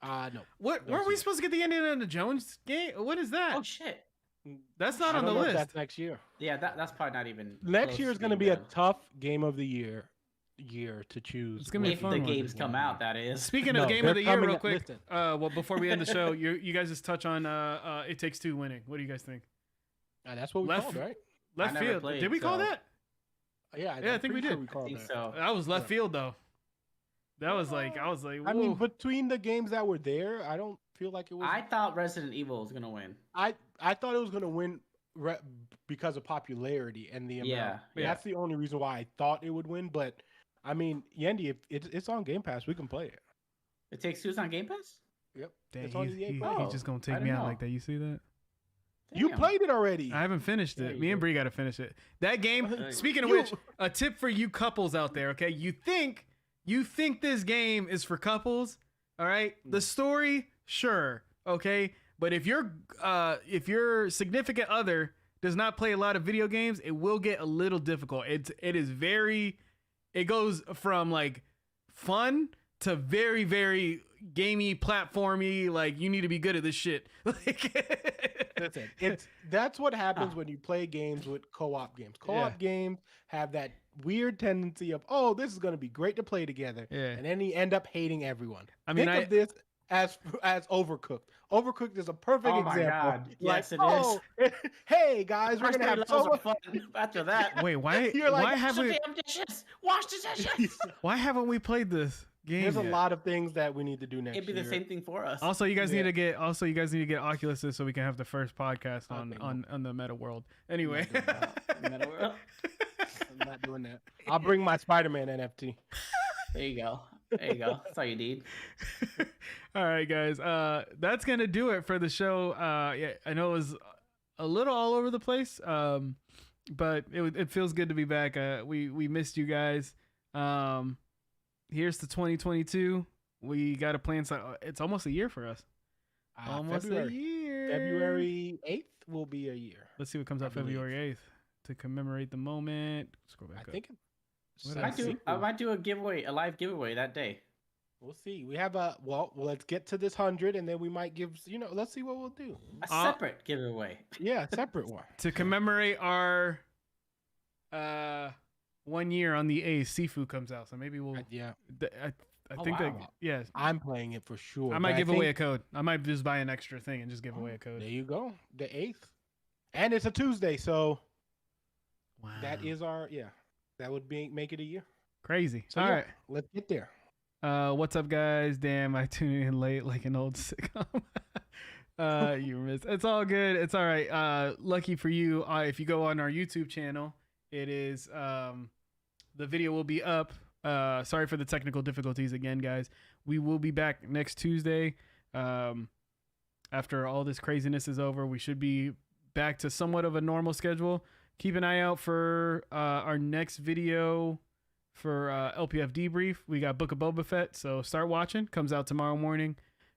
No. What? Weren't we supposed to get the Indiana Jones game? What is that? Oh shit. That's not on the list. That's next year. Yeah, that's probably not even. Next year is going to be a tough game of the year to choose. It's going to be fun. If the games come out, that is. Speaking of game of the year, real quick. Well, before we end the show, you guys just touch on It Takes Two winning. What do you guys think? That's what we called, right? Left field. Did we call that? Yeah, I think we did. I think so. That was left field though. That was like I was like. Whoa. I mean, between the games that were there, I don't feel like it was. I thought Resident Evil was gonna win. I thought it was gonna win because of popularity and the amount. Yeah. That's the only reason why I thought it would win. But I mean, Yendi, if it's on Game Pass, we can play it. It Takes Two's on Game Pass? Yep. Dang, it's on he's EA. just gonna take me out like that. You see that? You played it already. I haven't finished it. Me and Bree got to finish it. That game. Speaking of which, a tip for you couples out there. Okay, you think this game is for couples? All right. The story, sure. Okay, but if your significant other does not play a lot of video games, it will get a little difficult. It goes from like fun to very, very gamey, platformy. Like, you need to be good at this shit. That's what happens when you play games with co-op games. Co-op games have that weird tendency of, oh, this is going to be great to play together, and then you end up hating everyone. I mean, think of this as Overcooked. Overcooked is a perfect example. Oh my God! Yes, it is. Hey guys, we're gonna have so much fun after that. Wait, why? You're like, why haven't we? Wash the dishes. Why haven't we played this game? There's a lot of things that we need to do next year. It'd be the same thing for us. Also, you guys need to get Oculuses so we can have the first podcast on the Meta World. Anyway, Meta World. I'm not doing that. I'll bring my Spider-Man NFT. There you go. That's all you need. All right, guys. That's gonna do it for the show. Yeah, I know it was a little all over the place, but it feels good to be back. We missed you guys. Here's to 2022. We got a plan. It's almost a year for us. Almost a year. February 8th will be a year. Let's see what comes out February 8th to commemorate the moment. Scroll back up. I might do a live giveaway that day. We'll see. We have let's get to this 100 and then we might give, let's see what we'll do. A separate giveaway. Yeah, a separate one. To commemorate our 1 year on the A, Sifu comes out. So maybe we'll I think that I'm playing it for sure. I might give away a code. I might just buy an extra thing and just give away a code. There you go. The 8th. And it's a Tuesday, so that is that would make it a year. Crazy. So, all right. Let's get there. What's up, guys? Damn, I tuned in late like an old sitcom. You missed. It's all good. It's all right. Lucky for you, if you go on our YouTube channel, it is the video will be up. Sorry for the technical difficulties again, guys. We will be back next Tuesday. After all this craziness is over, we should be back to somewhat of a normal schedule. Keep an eye out for our next video for LPF Debrief. We got Book of Boba Fett, so start watching. Comes out tomorrow morning.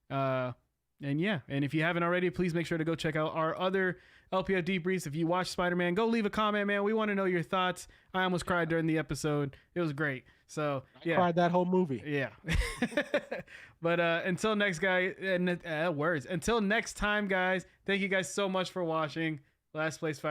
And if you haven't already, please make sure to go check out our other LPF Debriefs. If you watch Spider-Man, go leave a comment, man. We want to know your thoughts. I almost cried during the episode. It was great. So I cried that whole movie. Yeah. But until next Until next time, guys. Thank you guys so much for watching Last Place Fire.